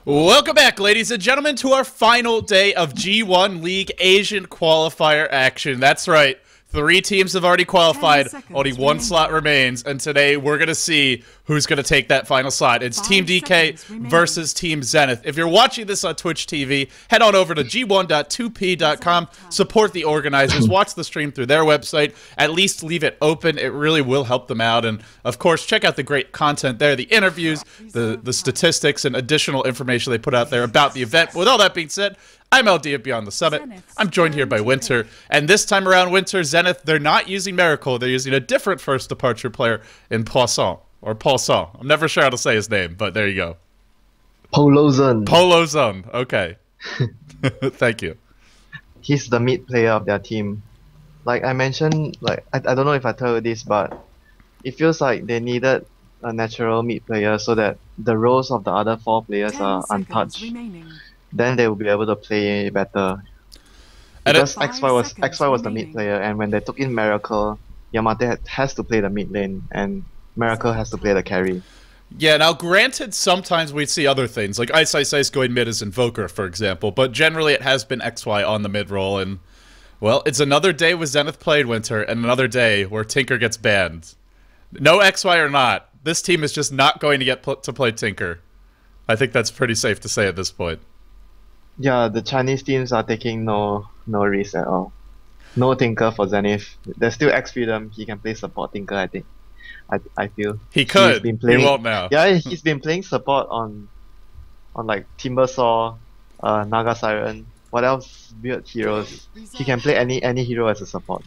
Welcome back, ladies and gentlemen, to our final day of G1 League Asian qualifier action. That's right. 3 teams have already qualified, only 1 slot remains, and today we're going to see who's going to take that final slot. It's Team DK versus Team Zenith. If you're watching this on Twitch TV, head on over to g1.2p.com, support the organizers, watch the stream through their website, at least leave it open. It really will help them out, and of course, check out the great content there, the interviews, the statistics, and additional information they put out there about the event. With all that being said, I'm LD of Beyond the Summit. I'm joined here by Winter, and this time around, Winter, Zenith, they're not using Miracle. They're using a different first departure player in Poisson, or Poisson. I'm never sure how to say his name, but there you go. Polozon. Polozon. Okay. Thank you. He's the mid player of their team. Like I mentioned, I don't know if I told you this, but it feels like they needed a natural mid player so that the roles of the other 4 players are untouched. Then they will be able to play better. Because XY was the mid player, and when they took in Miracle, Yamate has to play the mid lane, and Miracle has to play the carry. Yeah, now granted, sometimes we see other things, like Ice going mid as Invoker, for example, but generally it has been XY on the mid role, and, well, it's another day with Zenith played, Winter, and another day where Tinker gets banned. No XY or not, this team is just not going to get to play Tinker. I think that's pretty safe to say at this point. Yeah, the Chinese teams are taking no risk at all. No Tinker for Zenith. There's still X Freedom. He can play support Tinker, I think. I feel. He could. He won't now. Yeah, he's been playing support on like Timbersaw, Naga Siren. What else? Weird heroes. He can play any hero as a support.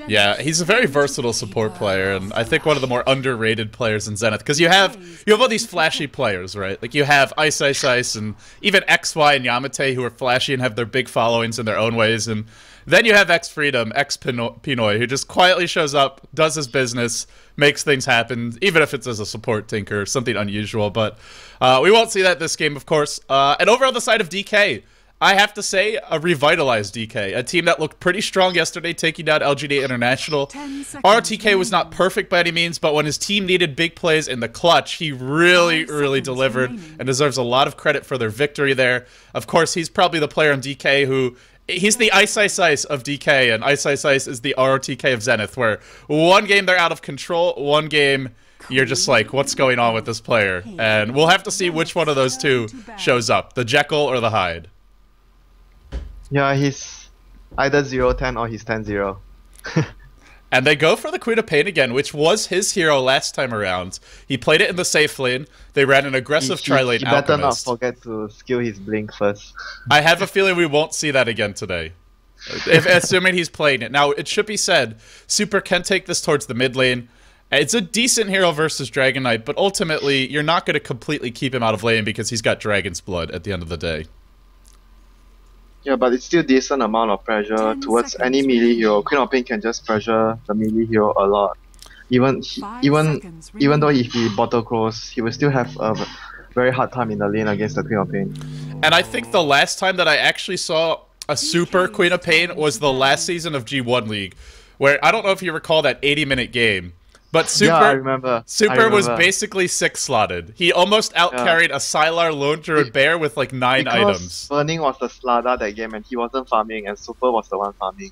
Yeah, he's a very versatile support player, and I think one of the more underrated players in Zenith, because you have all these flashy players, right? Like you have Ice, and even XY and Yamate, who are flashy and have their big followings in their own ways, and then you have X Freedom, X Pinoy, who just quietly shows up, does his business, makes things happen, even if it's as a support Tinker, something unusual, but we won't see that this game, of course. And over on the side of DK, I have to say, a revitalized DK, a team that looked pretty strong yesterday, taking down LGD International. RTK was not perfect by any means, but when his team needed big plays in the clutch, he really delivered and deserves a lot of credit for their victory there. Of course, he's probably the player on DK who... He's the Ice of DK, and Ice is the RTK of Zenith, where one game they're out of control, one game you're just like, what's going on with this player? And we'll have to see which one of those two shows up, the Jekyll or the Hyde. Yeah, he's either 0-10 or he's 10-0. And they go for the Queen of Pain again, which was his hero last time around. He played it in the safe lane. They ran an aggressive tri-lane Alchemist. He better not forget to skill his Blink first. I have a feeling we won't see that again today, assuming he's playing it. Now, it should be said, Super can take this towards the mid lane. It's a decent hero versus Dragon Knight, but ultimately, you're not going to completely keep him out of lane because he's got Dragon's Blood at the end of the day. Yeah, but it's still decent amount of pressure towards any melee hero. Queen of Pain can just pressure the melee hero a lot. Even though if he bottle cross, he will still have a very hard time in the lane against the Queen of Pain. And I think the last time that I actually saw a super Queen of Pain was the last season of G1 League, where I don't know if you recall that 80-minute game. But Super, yeah, I remember. Was basically 6-slotted. He almost outcarried a Sylar Lone Druid Bear with like 9 items. Burning was the Slada that game and he wasn't farming, and Super was the one farming.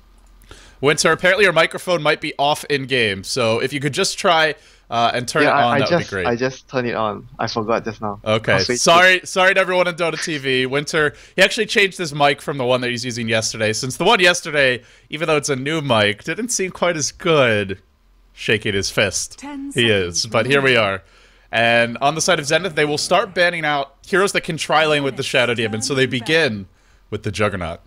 Winter, apparently your microphone might be off in-game, so if you could just try and turn it on, that would be great. I just turned it on. I forgot just now. Okay, sorry to everyone on Dota TV. Winter, he actually changed his mic from the one that he's using yesterday, since the one yesterday, even though it's a new mic, didn't seem quite as good. Shaking his fist. He is, but here we are. And on the side of Zenith, they will start banning out heroes that can tri-lane with the Shadow Demon, so they begin with the Juggernaut.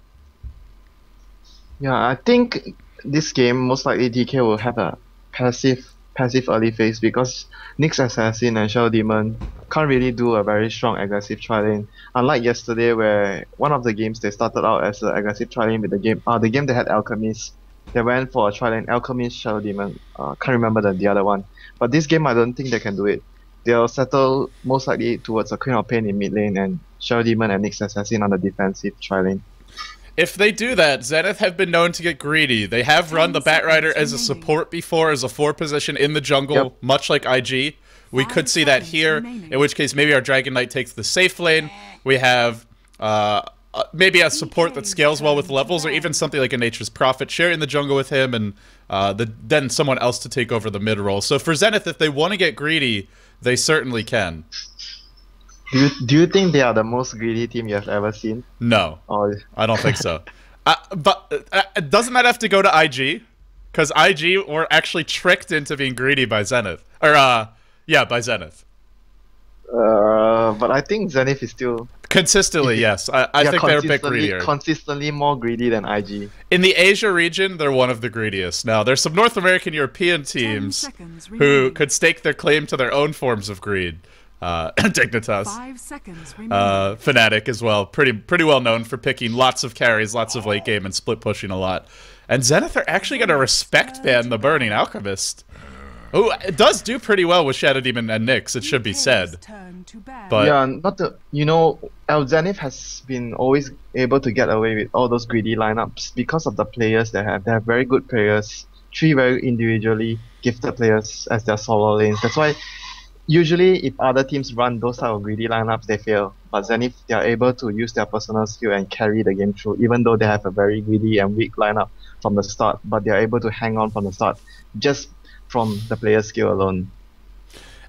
Yeah, I think this game, most likely DK will have a passive early phase because Nyx Assassin and Shadow Demon can't really do a very strong aggressive tri-lane. Unlike yesterday where one of the games they started out as an aggressive tri-lane with the game they had Alchemist. They went for a tri-lane Alchemist, Shadow Demon. Can't remember the other one. But this game, I don't think they can do it. They'll settle most likely towards a Queen of Pain in mid lane and Shadow Demon and Nyx Assassin on the defensive tri-lane. If they do that, Zenith have been known to get greedy. They have run the Batrider as a support before, as a 4 position in the jungle, much like IG, We could see that here, in which case maybe our Dragon Knight takes the safe lane. We have maybe a support that scales well with levels, or even something like a Nature's Prophet sharing the jungle with him, and then someone else to take over the mid role. So for Zenith, if they want to get greedy, they certainly can. Do you think they are the most greedy team you have ever seen? No, I don't think so. But doesn't that have to go to IG? Because IG were actually tricked into being greedy by Zenith. Or, yeah, by Zenith. But I think Zenith is still... Consistently, yes. I think they're a bit greedier. Consistently more greedy than IG. In the Asia region, they're one of the greediest. Now, there's some North American European teams who could stake their claim to their own forms of greed. Dignitas. 5 seconds Fnatic as well. Pretty well known for picking lots of carries, lots of late game, and split pushing a lot. And Zenith are actually going to respect ban the Burning Alchemist. Oh, it does do pretty well with Shadow Demon and Nyx, it should be said. But yeah, Zenith has been always able to get away with all those greedy lineups because of the players they have. They have very good players, 3 very individually gifted players as their solo lanes. That's why usually if other teams run those type of greedy lineups, they fail. But Zenith, they are able to use their personal skill and carry the game through, even though they have a very greedy and weak lineup from the start. But they are able to hang on from the start, just from the player skill alone.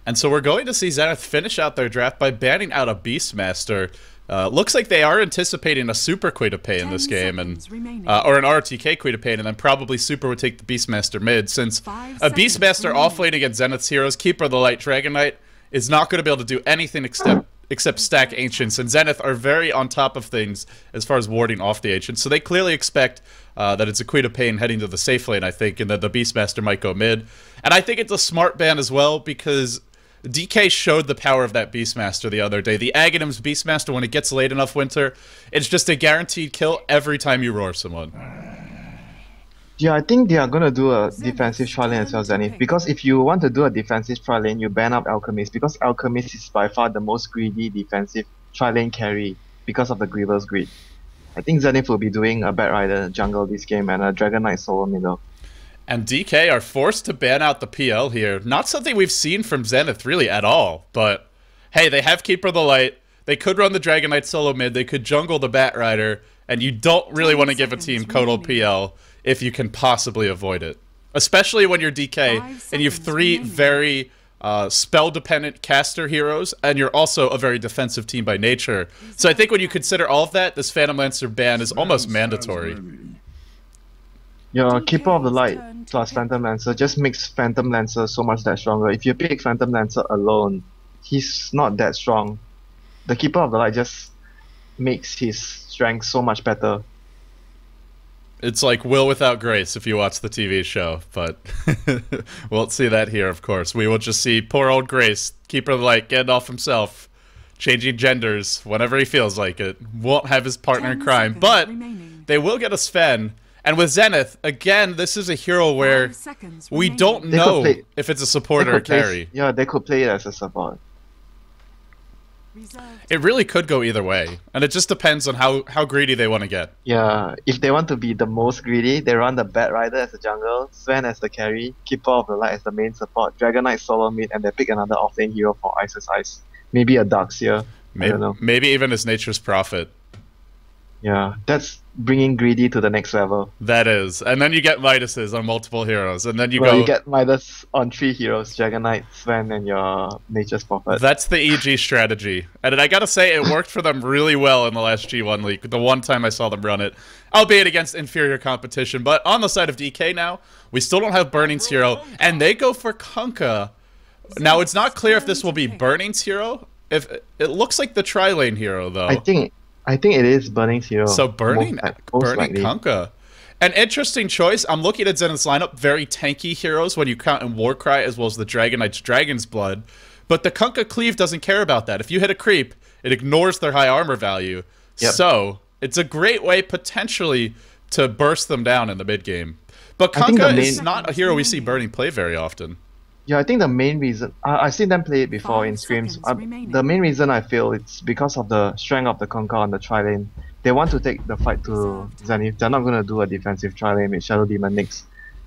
And so we're going to see Zenith finish out their draft by banning out a Beastmaster. Looks like they are anticipating a Super Queen of Pain in this game, and or an RTK Queen of Pain, and then probably Super would take the Beastmaster mid, since a Beastmaster offlane against Zenith's heroes, Keeper of the Light, Dragon Knight, is not going to be able to do anything except stack Ancients, and Zenith are very on top of things as far as warding off the Ancients, so they clearly expect that it's a Queen of Pain heading to the safe lane, I think, and that the Beastmaster might go mid. And I think it's a smart ban as well, because DK showed the power of that Beastmaster the other day. The Aghanim's Beastmaster, when it gets late enough winter, it's just a guaranteed kill every time you roar someone. Yeah, I think they are going to do a defensive tri lane as well, Zenith. Because if you want to do a defensive tri lane, you ban up Alchemist. Because Alchemist is by far the most greedy defensive tri lane carry because of the Griever's greed. I think Zenith will be doing a Bat Rider jungle this game and a Dragon Knight solo middle. And DK are forced to ban out the PL here. Not something we've seen from Zenith really at all. But hey, they have Keeper of the Light. They could run the Dragon Knight solo mid. They could jungle the Bat Rider. And you don't really want to give a team Kotal PL if you can possibly avoid it. Especially when you're DK and you have 3 very spell-dependent caster heroes, and you're also a very defensive team by nature. So I think when you consider all of that, this Phantom Lancer ban is almost mandatory. Your Keeper of the Light plus Phantom Lancer just makes Phantom Lancer so much that stronger. If you pick Phantom Lancer alone, he's not that strong. The Keeper of the Light just makes his strength so much better. It's like Will without Grace if you watch the TV show, but we won't see that here, of course. We will just see poor old Grace, Keeper of the Light, getting off himself, changing genders whenever he feels like it. Won't have his partner in crime, but they will get a Sven. And with Zenith, again, this is a hero where we don't know if it's a support or a carry. Yeah, they could play it as a support. It really could go either way, and it just depends on how greedy they want to get. Yeah, if they want to be the most greedy, they run the Bat Rider as the jungle, Sven as the carry, Keeper of the Light as the main support, Dragon Knight solo mid, and they pick another offlane hero for Ice's Ice. Maybe a Darkseer. I don't know. Maybe even as Nature's Prophet. Yeah, that's bringing greedy to the next level. That is. And then you get Midas's on multiple heroes, and then you you get Midas on 3 heroes, Dragon Knight, Sven, and your Nature's Prophet. That's the EG strategy. And I gotta say, it worked for them really well in the last G1 league, the one time I saw them run it. Albeit against inferior competition, but on the side of DK now, we still don't have Burning's hero, and they go for Kunkka. Now, it's not clear if this will be Burning's hero. If it looks like the tri-lane hero, though. I think it is Burning's hero. So Burning Kunkka. An interesting choice. I'm looking at Zenith's lineup. Very tanky heroes when you count in Warcry, as well as the Dragon Knight's Dragon's Blood. But the Kunkka Cleave doesn't care about that. If you hit a creep, it ignores their high armor value. Yep. So it's a great way, potentially, to burst them down in the mid-game. But Kunkka is not a hero we see Burning play very often. Yeah, I think the main reason... I've seen them play it before in scrims. The main reason I feel it's because of the strength of the Kunkka on the tri-lane. They want to take the fight to Zenith. They're not going to do a defensive tri-lane with Shadow Demon Nyx,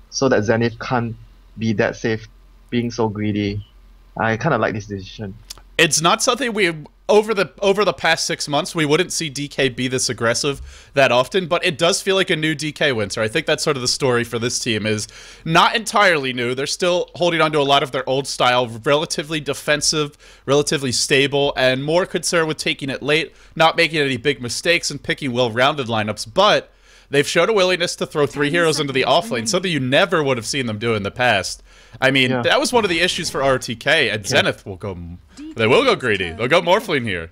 so that Zenith can't be that safe, being so greedy. I kind of like this decision. It's not something we over the past 6 months we wouldn't see DK be this aggressive that often, but it does feel like a new DK Winter. I think that's sort of the story for this team is not entirely new. They're still holding on to a lot of their old style, relatively defensive, relatively stable, and more concerned with taking it late, not making any big mistakes, and picking well-rounded lineups, but they've showed a willingness to throw 3 heroes into the offlane, something you never would have seen them do in the past. I mean, that was one of the issues for RTK, and Zenith will go... They will go greedy. They'll go Morphling here.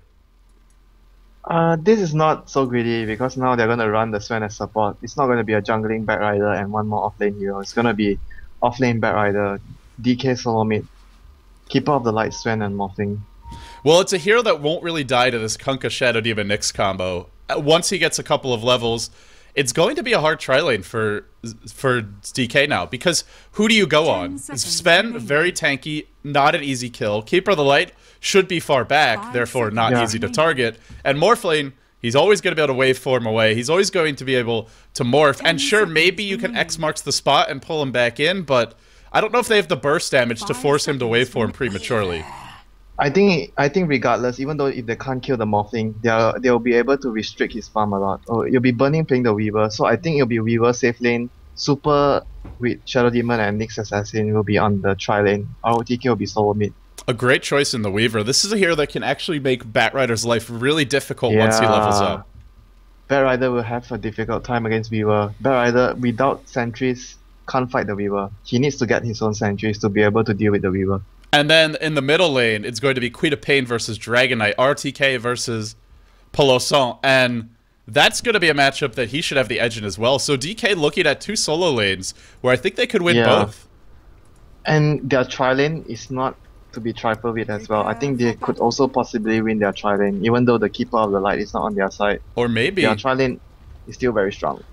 This is not so greedy because now they're going to run the Sven as support. It's not going to be a jungling Batrider and one more offlane hero. It's going to be offlane Batrider, DK solo mid, Keeper of the Light Sven and Morphling. Well, it's a hero that won't really die to this Kunkka Shadow Demon Nyx combo. Once he gets a couple of levels, it's going to be a hard tri-lane for DK now, because who do you go on? Sven, very tanky, not an easy kill. Keeper of the Light should be far back, therefore not easy to target. And Morphling, he's always going to be able to waveform away. He's always going to be able to morph. And sure, maybe you can X marks the spot and pull him back in, but I don't know if they have the burst damage to force him to waveform prematurely. I think regardless, even though if they can't kill the Morphling, they'll be able to restrict his farm a lot. Oh, you'll be burning playing the Weaver, so I think it'll be Weaver safe lane, Super with Shadow Demon and Nyx Assassin will be on the tri lane. ROTK will be solo mid. A great choice in the Weaver. This is a hero that can actually make Batrider's life really difficult once he levels up. Batrider will have a difficult time against Weaver. Batrider, without sentries, can't fight the Weaver. He needs to get his own sentries to be able to deal with the Weaver. And then in the middle lane, it's going to be Queen of Pain versus Dragon Knight, RTK versus Peloson, and that's going to be a matchup that he should have the edge in as well. So DK looking at 2 solo lanes where I think they could win both. And their tri-lane is not to be trifled with as well. I think they could also possibly win their tri-lane, even though the Keeper of the Light is not on their side. Or maybe their tri-lane is still very strong.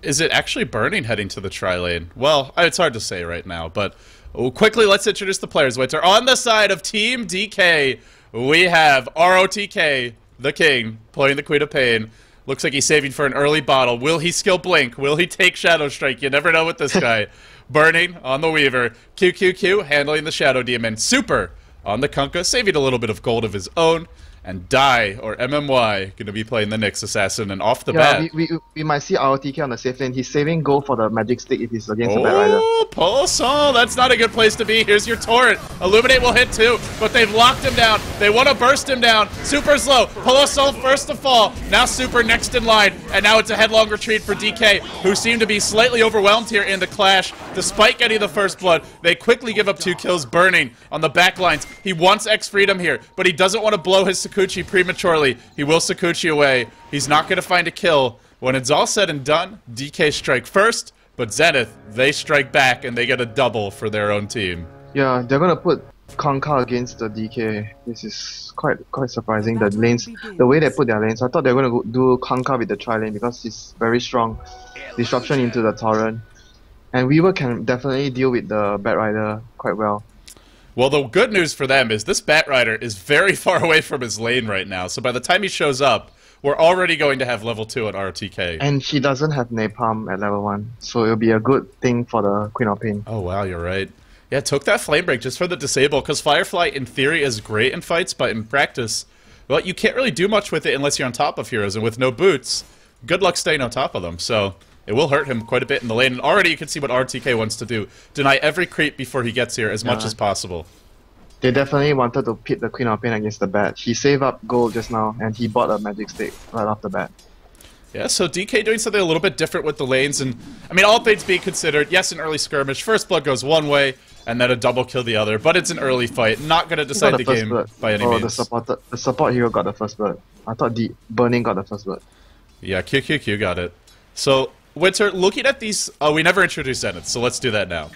Is it actually Burning heading to the tri-lane? Well, it's hard to say right now, but quickly let's introduce the players. Winter, on the side of Team DK, we have ROTK, the king, playing the Queen of Pain. Looks like he's saving for an early bottle. Will he skill Blink? Will he take Shadow Strike? You never know with this guy. Burning on the Weaver. QQQ handling the Shadow Demon. Super on the Kunkka, saving a little bit of gold of his own. And Die, or MMY, going to be playing the Nyx Assassin, and off the bat... We might see ROTK on the safe lane. He's saving gold for the Magic Stick if he's against the Batrider. Oh, Pulsar, that's not a good place to be. Here's your turret. Illuminate will hit too, but they've locked him down. They want to burst him down. Super's low. Pulsar first to fall. Now Super next in line, and now it's a headlong retreat for DK, who seem to be slightly overwhelmed here in the clash. Despite getting the first blood, they quickly give up 2 kills. Burning on the back lines. He wants X Freedom here, but he doesn't want to blow his Sakuchi prematurely. He will Sakuchi away. He's not going to find a kill. When it's all said and done, DK strike first, but Zenith, they strike back and they get a double for their own team. Yeah, they're going to put Kunkka against the DK. This is quite surprising. The lanes, the way they put their lanes, I thought they were going to do Kunkka with the tri-lane because it's very strong. Disruption into the Torrent. And Weaver can definitely deal with the Batrider quite well. Well, the good news for them is this Batrider is very far away from his lane right now, so by the time he shows up, we're already going to have level 2 at RTK. And she doesn't have Napalm at level 1, so it'll be a good thing for the Queen of Pain. Oh wow, you're right. Yeah, took that Flame Break just for the disable, because Firefly in theory is great in fights, but in practice, well, you can't really do much with it unless you're on top of heroes, and with no boots, good luck staying on top of them, so... It will hurt him quite a bit in the lane, and already you can see what RTK wants to do. Deny every creep before he gets here as much as possible. They definitely wanted to pit the Queen of Pain against the bat. He saved up gold just now, and he bought a Magic Stick right off the bat. Yeah, so DK doing something a little bit different with the lanes, and I mean, all things being considered, yes, an early skirmish, first blood goes one way, and then a double kill the other, but it's an early fight, not going to decide the game by any means. The support hero got the first blood. I thought the Burning got the first blood. Yeah, QQQ got it. So... Winter, looking at these... Oh, we never introduced Zenith, so let's do that now.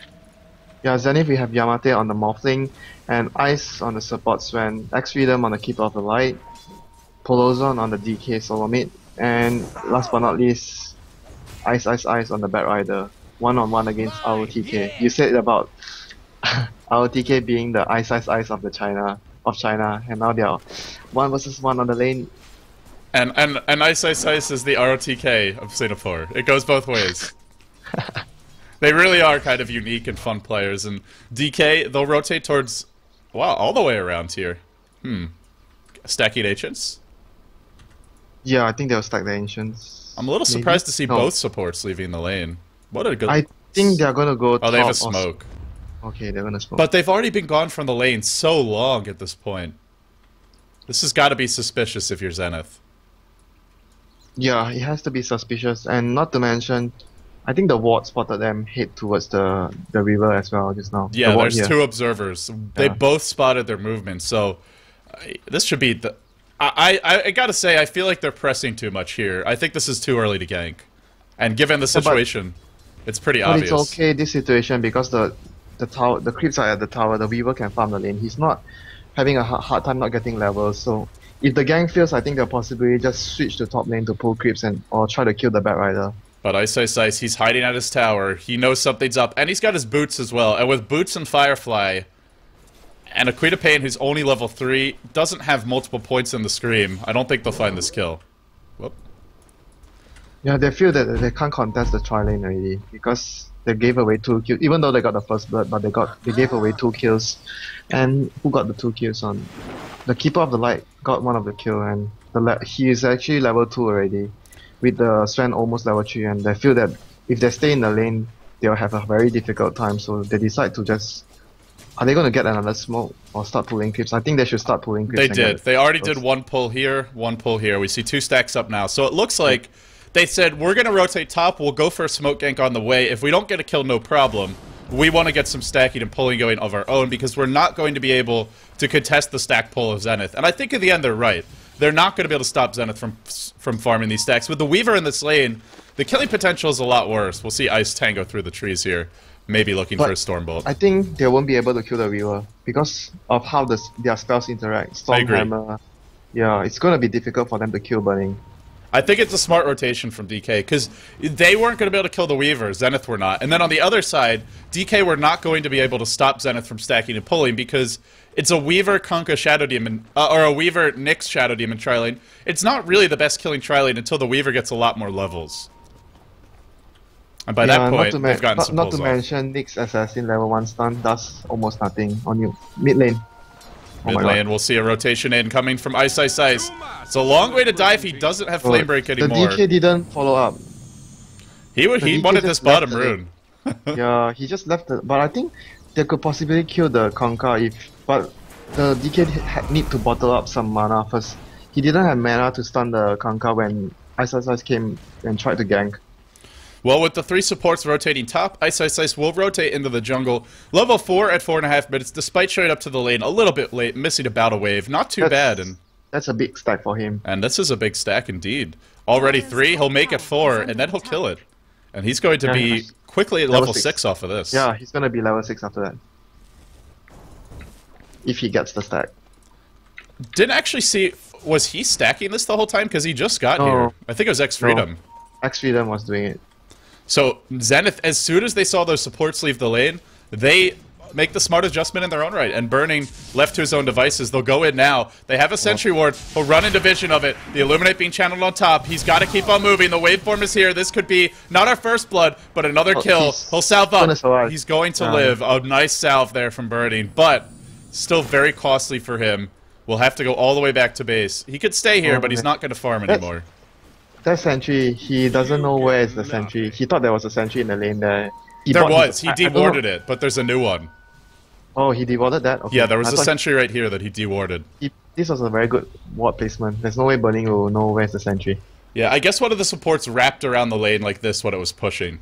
Yeah, Zenith, we have Yamate on the Morphling, and Ice on the support Sven, X Freedom on the Keeper of the Light, Polozon on the DK solo mid, and last but not least, Ice on the Batrider, one-on-one against ROTK. You said about ROTK being the Ice of China, and now they are 1 versus 1 on the lane. And Ice is the ROTK of Singapore. It goes both ways. They really are kind of unique and fun players. And DK, they'll rotate towards Wow, all the way around here. Stacking Ancients? Yeah, I think they'll stack the Ancients. I'm a little surprised to see both supports leaving the lane. What a good... I think they're gonna go Oh, they have a top or smoke. Okay, they're gonna smoke. But they've already been gone from the lane so long at this point. This has got to be suspicious if you're Zenith. Yeah, it has to be suspicious, and not to mention, I think the ward spotted them head towards the river as well just now. Yeah, the there's here. 2 observers. They both spotted their movement, so this should be the... I gotta say, I feel like they're pressing too much here. I think this is too early to gank. And given the situation, it's pretty obvious. But it's okay, this situation, because the tower, the creeps are at the tower, the Weaver can farm the lane. He's not having a hard time not getting levels, so if the gank fails, I think they'll possibly just switch to top lane to pull creeps or try to kill the Batrider. But Ice, he's hiding at his tower. He knows something's up, and he's got his boots as well. And with boots and Firefly, and a Queen of Pain who's only level 3, doesn't have multiple points in the Scream, I don't think they'll find this kill. Whoop. Yeah, they feel that they can't contest the tri lane already, because they gave away 2 kills, even though they got the first blood, but they gave away 2 kills. And who got the 2 kills on? The Keeper of the Light got one of the kill, and he is actually level 2 already, with the Sven almost level 3, and they feel that if they stay in the lane, they'll have a very difficult time, so they decide to just... Are they going to get another smoke or start pulling creeps? I think they should start pulling creeps. They did. They already did 1 pull here, 1 pull here. We see 2 stacks up now, so it looks like they said, we're going to rotate top, we'll go for a smoke gank on the way. If we don't get a kill, no problem. We want to get some stacking and pulling going of our own, because we're not going to be able to contest the stack pull of Zenith. And I think in the end they're right. They're not going to be able to stop Zenith from farming these stacks. With the Weaver in this lane, the killing potential is a lot worse. We'll see Ice tango through the trees here, maybe looking for a Stormbolt. I think they won't be able to kill the Weaver because of how their spells interact. Stormhammer. Yeah, it's going to be difficult for them to kill Burning. I think it's a smart rotation from DK, because they weren't going to be able to kill the Weaver, Zenith were not. And then on the other side, DK were not going to be able to stop Zenith from stacking and pulling, because it's a Weaver Kunkka Shadow Demon, or a Weaver Nyx Shadow Demon tri-lane. It's not really the best killing tri-lane until the Weaver gets a lot more levels. And by that point, they've gotten some pulls off. Not to mention, Nyx Assassin level 1 stun does almost nothing on you. Mid lane. Mid lane, we'll see a rotation in coming from Ice. It's a long way to die if he doesn't have Flame Break anymore. The DK didn't follow up. He wanted this bottom rune. Yeah, he just left it. But I think they could possibly kill the Kunkka but the DK need to bottle up some mana first. He didn't have mana to stun the Kunkka when Ice came and tried to gank. Well, with the 3 supports rotating top, Ice will rotate into the jungle. Level 4 at 4.5 minutes, despite showing up to the lane a little bit late, missing a battle wave. Not too bad. And that's a big stack for him. And this is a big stack indeed. Already 3, he'll make it 4, and then he'll kill it. And he's going to be quickly at level 6 off of this. Yeah, he's going to be level 6 after that. If he gets the stack. Didn't actually see... Was he stacking this the whole time? Because he just got here. I think it was X-Freedom. No. X-Freedom was doing it. So, Zenith, as soon as they saw those supports leave the lane, they make the smart adjustment in their own right. And Burning, left to his own devices, they'll go in now. They have a Sentry Ward. He'll run into vision of it. The Illuminate being channeled on top. He's got to keep on moving. The waveform is here. This could be not our first blood, but another kill. He'll salve up. He's going to live. A nice salve there from Burning, but still very costly for him. We'll have to go all the way back to base. He could stay here, but he's not going to farm anymore. That sentry, he doesn't know where is the sentry. He thought there was a sentry in the lane there. He dewarded it, but there's a new one. Oh, he dewarded that? Okay. Yeah, there was a sentry right here that he dewarded. This was a very good ward placement. There's no way Burning will know where's the sentry. Yeah, I guess one of the supports wrapped around the lane like this when it was pushing,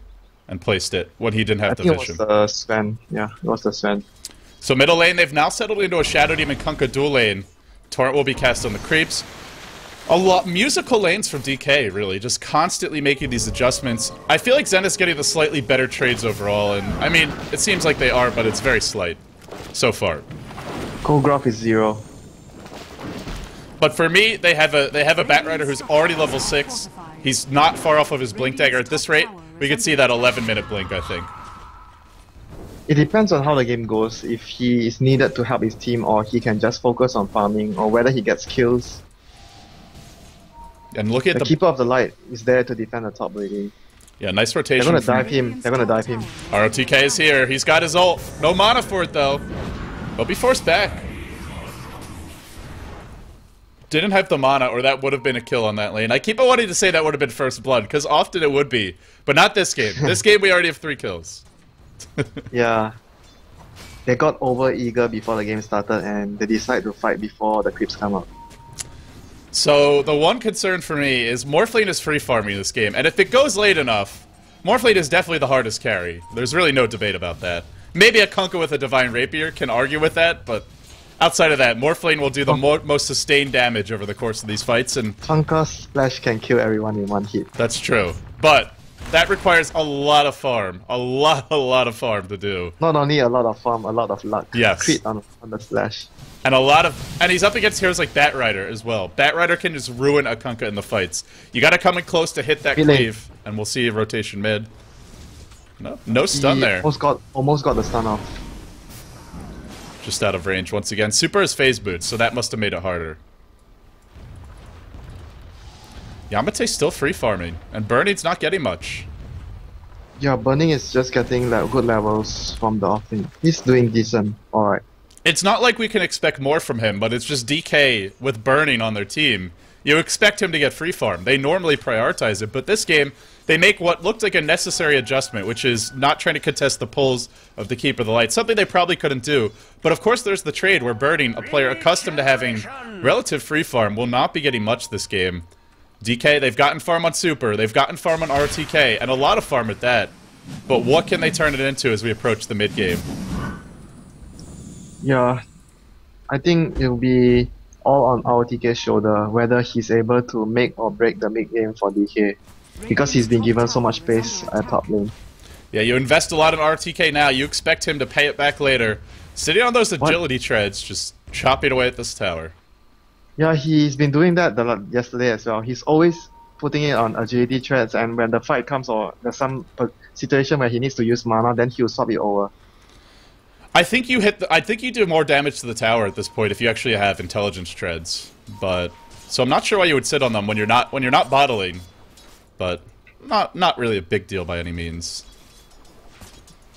and placed it when he didn't have the vision. It was the Sven. Yeah, it was the Sven. So middle lane, they've now settled into a Shadow Demon Kunkka dual lane. Torrent will be cast on the creeps. A lot musical lanes from DK, really, just constantly making these adjustments. I feel like Zenith's getting the slightly better trades overall, and I mean, it seems like they are, but it's very slight so far. Cold Graph is 0. But for me, they have a Batrider who's already level 6. He's not far off of his Blink Dagger. At this rate, we could see that 11-minute blink, I think. It depends on how the game goes, if he is needed to help his team, or he can just focus on farming, or whether he gets kills. And look at the Keeper of the Light is there to defend the top lady. Yeah, nice rotation. They're gonna dive him. They're gonna dive him. ROTK is here. He's got his ult. No mana for it though. They'll be forced back. Didn't have the mana, or that would have been a kill on that lane. I keep on wanting to say that would have been first blood, because often it would be. But not this game. This game we already have 3 kills. Yeah. They got over eager before the game started and they decide to fight before the creeps come up. So the one concern for me is Morphling is free farming this game, and if it goes late enough, Morphling is definitely the hardest carry. There's really no debate about that. Maybe a Kunkka with a Divine Rapier can argue with that, but outside of that, Morphling will do the most sustained damage over the course of these fights, and Kunkka's splash can kill everyone in one hit. that's true. But that requires a lot of farm. A lot of farm to do. Not only a lot of farm, a lot of luck. Yes. Crit on the splash. And and he's up against heroes like Batrider as well. Batrider can just ruin a Kunkka in the fights. You gotta come in close to hit that cleave, and we'll see a rotation mid. No stun there. Almost got the stun off. Just out of range once again. Super is phase boots, so that must have made it harder. Yamate's still free farming, and Burning's not getting much. Yeah, Burning is just getting good levels from the offlane. He's doing decent, alright. It's not like we can expect more from him, but it's just DK with Burning on their team. You expect him to get free farm. They normally prioritize it, but this game, they make what looked like a necessary adjustment, which is not trying to contest the pulls of the Keeper of the Light, something they probably couldn't do. But of course there's the trade where Burning, a player accustomed to having relative free farm, will not be getting much this game. DK, they've gotten farm on Super, they've gotten farm on RTK, and a lot of farm at that. But what can they turn it into as we approach the mid-game? Yeah, I think it'll be all on RTK's shoulder, whether he's able to make or break the mid-game for DK. Because he's been given so much space at top lane. Yeah, you invest a lot in RTK now, you expect him to pay it back later. Sitting on those agility treads, just chopping away at this tower. Yeah, he's been doing that yesterday as well. He's always putting it on agility threads, and when the fight comes or there's some situation where he needs to use mana, then he'll swap it over. I think you do more damage to the tower at this point if you actually have intelligence treads. But so I'm not sure why you would sit on them when you're not bottling. But not really a big deal by any means.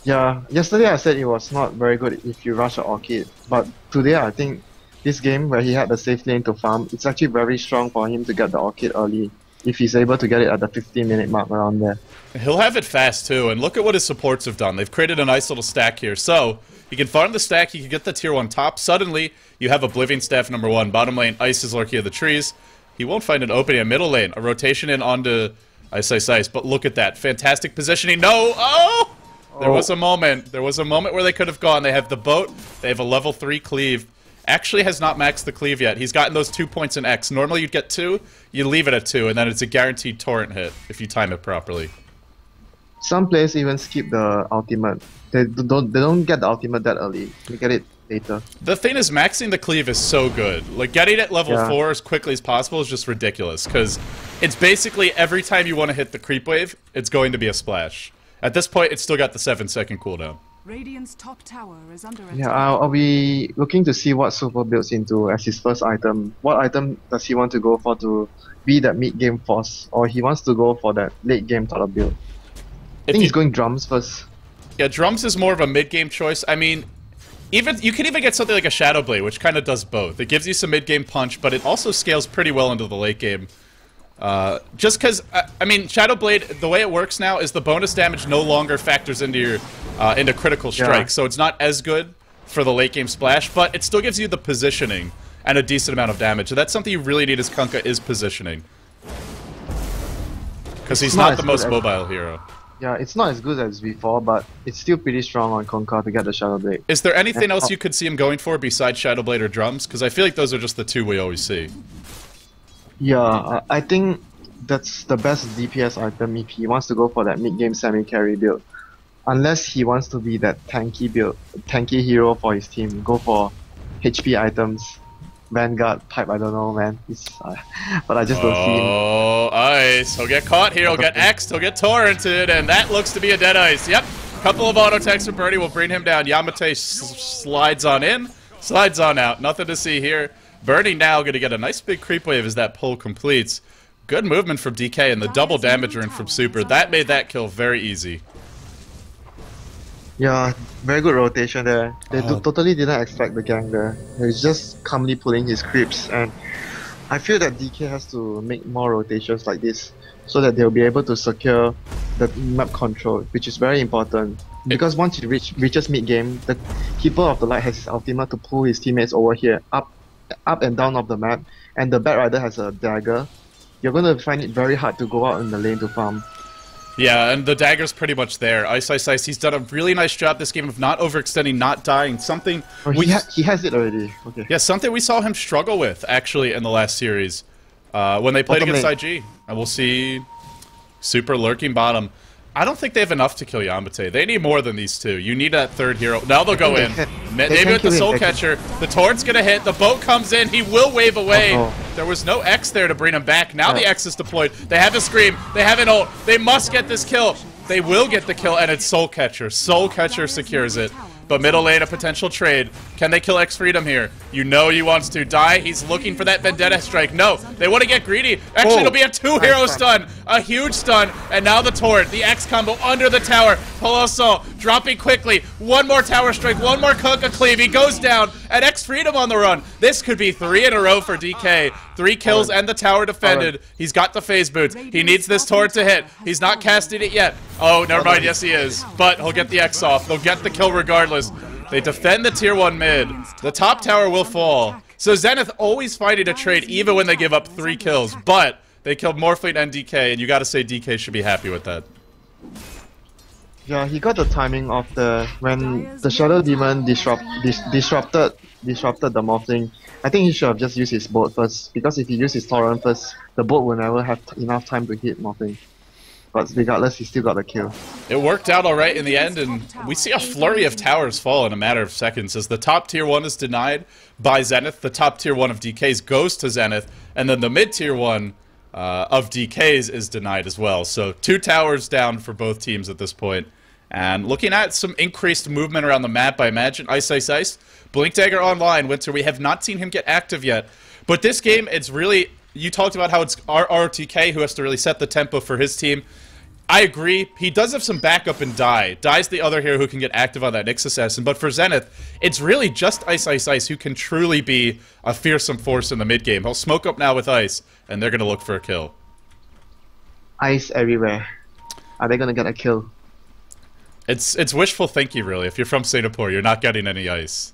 Yeah, yesterday I said it was not very good if you rush an Orchid, but today I think this game where he had the safe lane to farm, it's actually very strong for him to get the Orchid early, if he's able to get it at the 15-minute mark around there. He'll have it fast too, and look at what his supports have done. They've created a nice little stack here, so he can farm the stack, he can get the tier 1 top, suddenly you have Oblivion Staff number 1, bottom lane, Ice is lurking of the trees. He won't find an opening in middle lane, a rotation in onto Ice, but look at that, fantastic positioning, no, oh! There was a moment where they could have gone, they have the boat, they have a level 3 cleave, actually has not maxed the cleave yet, he's gotten those 2 points in X, normally you'd get 2, you leave it at 2, and then it's a guaranteed torrent hit, if you time it properly. Some players even skip the ultimate, they don't get the ultimate that early, they get it later. The thing is, maxing the cleave is so good. Like, getting it level 4 as quickly as possible is just ridiculous, because it's basically every time you want to hit the creep wave, it's going to be a splash. At this point, it's still got the 7-second cooldown. Radiant's top tower is under attack. Yeah, I'll be looking to see what Super builds into as his first item. What item does he want to go for to be that mid-game force, or he wants to go for that late-game sort of build? I think he's going drums first. Yeah, drums is more of a mid-game choice. I mean, you can even get something like a Shadow Blade, which kind of does both. It gives you some mid-game punch, but it also scales pretty well into the late game. Just because, I mean, Shadow Blade, the way it works now is the bonus damage no longer factors into your into critical strike, so it's not as good for the late game splash, but it still gives you the positioning and a decent amount of damage. So that's something you really need as Kunkka is positioning, because he's not the most mobile hero. Yeah, it's not as good as before, but it's still pretty strong on Kunkka to get the Shadow Blade. Is there anything else you could see him going for besides Shadow Blade or drums? Because I feel like those are just the two we always see. Yeah, I think that's the best DPS item if he wants to go for that mid-game semi-carry build. Unless he wants to be that tanky build, tanky hero for his team, go for HP items, Vanguard type, I don't know, man. But I just don't see him. Oh, Ice. He'll get caught here, he'll get X'd, he'll get torrented, and that looks to be a dead Ice. Yep, couple of auto attacks from Birdie will bring him down. Yamate slides on in, slides on out. Nothing to see here. Birdie now going to get a nice big creep wave as that pull completes. Good movement from DK and the double damage run from Super. That made that kill very easy. Yeah, very good rotation there. They Oh. totally didn't expect the gang there. He's just calmly pulling his creeps, and I feel that DK has to make more rotations like this so that they'll be able to secure the map control, which is very important. Because once he reaches mid game, the Keeper of the Light has his ultimate to pull his teammates over here, up and down of the map, and the Bat Rider has a dagger. You're gonna find it very hard to go out in the lane to farm. Yeah, and the dagger's pretty much there. Ice, he's done a really nice job this game of not overextending, not dying. Something Oh, he has it already. Okay. yeah, something we saw him struggle with, actually, in the last series. When they played Bottom against lane. IG. And we'll see Super lurking bottom. I don't think they have enough to kill Yamate. They need more than these two. You need that third hero. Now they'll go in. Maybe with the Soul Catcher. The Torrent's gonna hit. The boat comes in. He will wave away. There was no X there to bring him back. Now the X is deployed. They have a Scream. They have an ult. They must get this kill. They will get the kill, and it's Soul Catcher. Soul Catcher secures it. But middle lane, a potential trade. Can they kill X Freedom here? You know he wants to die. He's looking for that Vendetta strike. No, they want to get greedy. Actually, it'll be a two-hero stun. A huge stun. And now the Torrent, the X combo under the tower. Poloso dropping quickly. One more tower strike, one more Kunkka cleave. He goes down, and X Freedom on the run. This could be 3 in a row for DK. 3 kills and the tower defended. He's got the phase boots. He needs this Torrent to hit. He's not casting it yet. Oh, never mind. Yes, he is. But he'll get the X off. They'll get the kill regardless. They defend the tier 1 mid. The top tower will fall. So Zenith always finding a trade even when they give up 3 kills. But they killed Morphling and DK, and you gotta say DK should be happy with that. Yeah, he got the timing of when the Shadow Demon disrupted the Morphling. I think he should have just used his boat first, because if he used his Torrent first, the boat will never have enough time to hit Morphling. But regardless, he still got the kill. It worked out alright in the end, and we see a flurry of towers fall in a matter of seconds as the top tier 1 is denied by Zenith, the top tier 1 of DK's goes to Zenith, and then the mid tier 1 of DK's is denied as well. So 2 towers down for both teams at this point. And looking at some increased movement around the map, I imagine. Ice. Blink Dagger online, Winter. We have not seen him get active yet. But this game, it's really... You talked about how it's RTK who has to really set the tempo for his team. I agree. He does have some backup and Die. Die's the other hero who can get active on that Nyx Assassin. But for Zenith, it's really just Ice who can truly be a fearsome force in the mid game. He'll smoke up now with Ice, and they're going to look for a kill. Ice everywhere. Are they going to get a kill? It's wishful thinking, really. If you're from Singapore, you're not getting any Ice.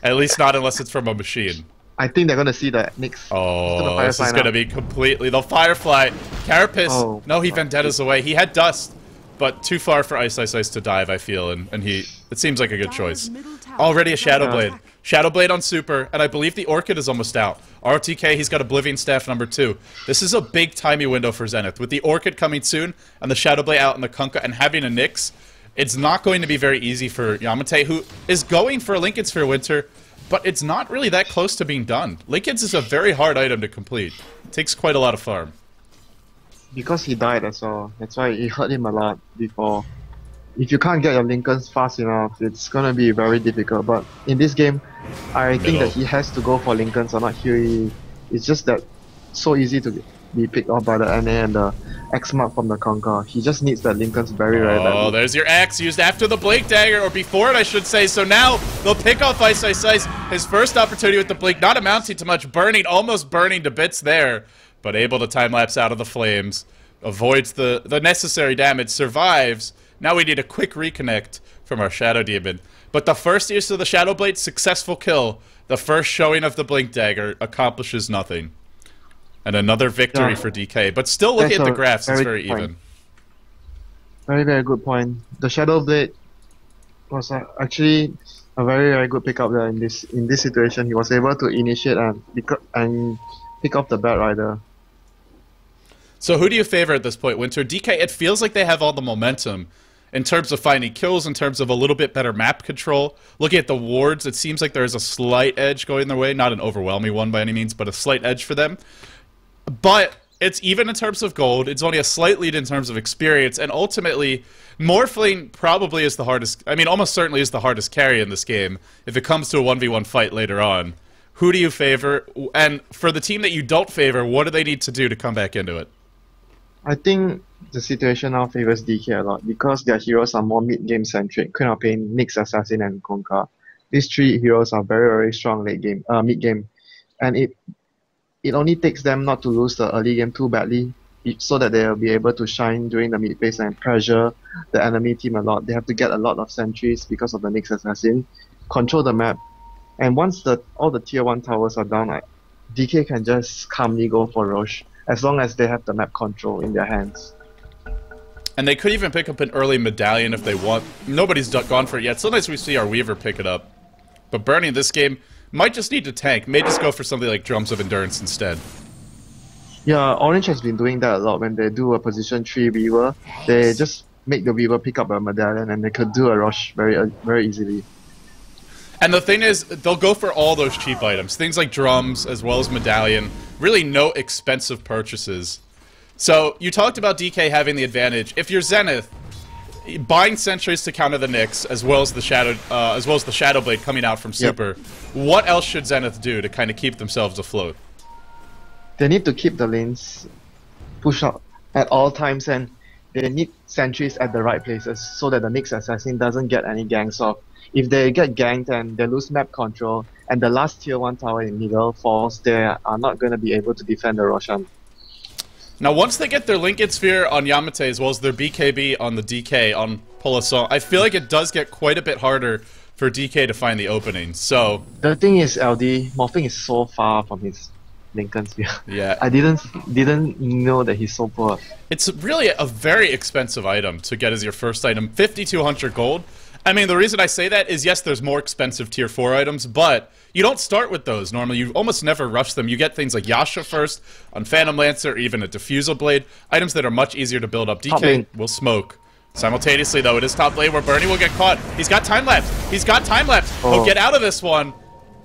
At least not unless it's from a machine. I think they're gonna see that Nyx. Oh, this is gonna be completely... They'll Firefly. Carapace. Oh, no, he Vendettas away. He had Dust, but too far for Ice to dive, I feel, and he... It seems like a good choice. Already a Shadowblade. Shadowblade on Super, and I believe the Orchid is almost out. RTK, he's got Oblivion Staff number 2. This is a big timey window for Zenith. With the Orchid coming soon, and the Shadowblade out and the Kunkka, and having a Nyx, it's not going to be very easy for Yamate, who is going for a Lincoln Sphere Winter, but it's not really that close to being done. Lincoln's is a very hard item to complete. It takes quite a lot of farm. Because he died, that's all. That's why it hurt him a lot before. If you can't get your Lincolns fast enough, it's gonna be very difficult. But in this game, I think that he has to go for Lincolns or not. It's just that so easy to be picked off by the NA and the X mark from the Kunkka. He just needs that Lincolns very badly. Oh, there's your X used after the Blink Dagger, or before it, I should say. So now they'll pick off Ice. His first opportunity with the Blink, not amounting to much, almost burning to bits there, but able to time-lapse out of the flames, avoids the necessary damage, survives. Now we need a quick reconnect from our Shadow Demon. But the first use of the Shadow Blade, successful kill. The first showing of the Blink Dagger accomplishes nothing. And another victory for DK. But still looking at the graphs, it's very even. Very, very good point. The Shadow Blade was actually a very, very good pickup there in this situation. He was able to initiate and pick up the Bat Rider. So who do you favor at this point, Winter? DK, it feels like they have all the momentum in terms of finding kills, in terms of a little bit better map control. Looking at the wards, it seems like there's a slight edge going their way. Not an overwhelming one by any means, but a slight edge for them. But it's even in terms of gold. It's only a slight lead in terms of experience. And ultimately, Morphling probably is the hardest... I mean, almost certainly is the hardest carry in this game if it comes to a 1v1 fight later on. Who do you favor? And for the team that you don't favor, what do they need to do to come back into it? I think the situation now favors DK a lot because their heroes are more mid-game centric. Queen of Pain, Nyx Assassin, and Konka. These three heroes are very, very strong late game, mid-game, and it only takes them not to lose the early game too badly, so that they'll be able to shine during the mid phase and pressure the enemy team a lot. They have to get a lot of sentries because of the Nyx Assassin, control the map, and once all the tier 1 towers are down, like, DK can just calmly go for Roche as long as they have the map control in their hands. And they could even pick up an early medallion if they want. Nobody's gone for it yet. Sometimes we see our Weaver pick it up. But Bernie in this game might just need to tank. May just go for something like Drums of Endurance instead. Yeah, Orange has been doing that a lot. When they do a position 3 Weaver, they just make the Weaver pick up a medallion and they could do a rush very easily. And the thing is, they'll go for all those cheap items. Things like drums, as well as medallion. Really no expensive purchases. So, you talked about DK having the advantage. If you're Zenith, buying sentries to counter the Nyx, as well as the Shadow Blade coming out from Super, what else should Zenith do to kind of keep themselves afloat? They need to keep the lanes pushed up at all times, and they need sentries at the right places so that the Nyx Assassin doesn't get any ganks off. If they get ganked and they lose map control, and the last tier 1 tower in middle falls, they are not going to be able to defend the Roshan. Now, once they get their Linked Sphere on Yamate, as well as their BKB on the DK on Polisson, I feel like it does get quite a bit harder for DK to find the opening, so... The thing is, LD, Morphing is so far from his Lincoln Sphere. Yeah. I didn't know that he's so poor. It's really a very expensive item to get as your first item. 5,200 gold. I mean, the reason I say that is, yes, there's more expensive tier 4 items, but you don't start with those normally. You almost never rush them. You get things like Yasha first, on Phantom Lancer, or even a Diffusal Blade. Items that are much easier to build up. DK will smoke. Simultaneously, though, it is top lane where Bernie will get caught. He's got time lapse. He's got time lapse. He'll get out of this one.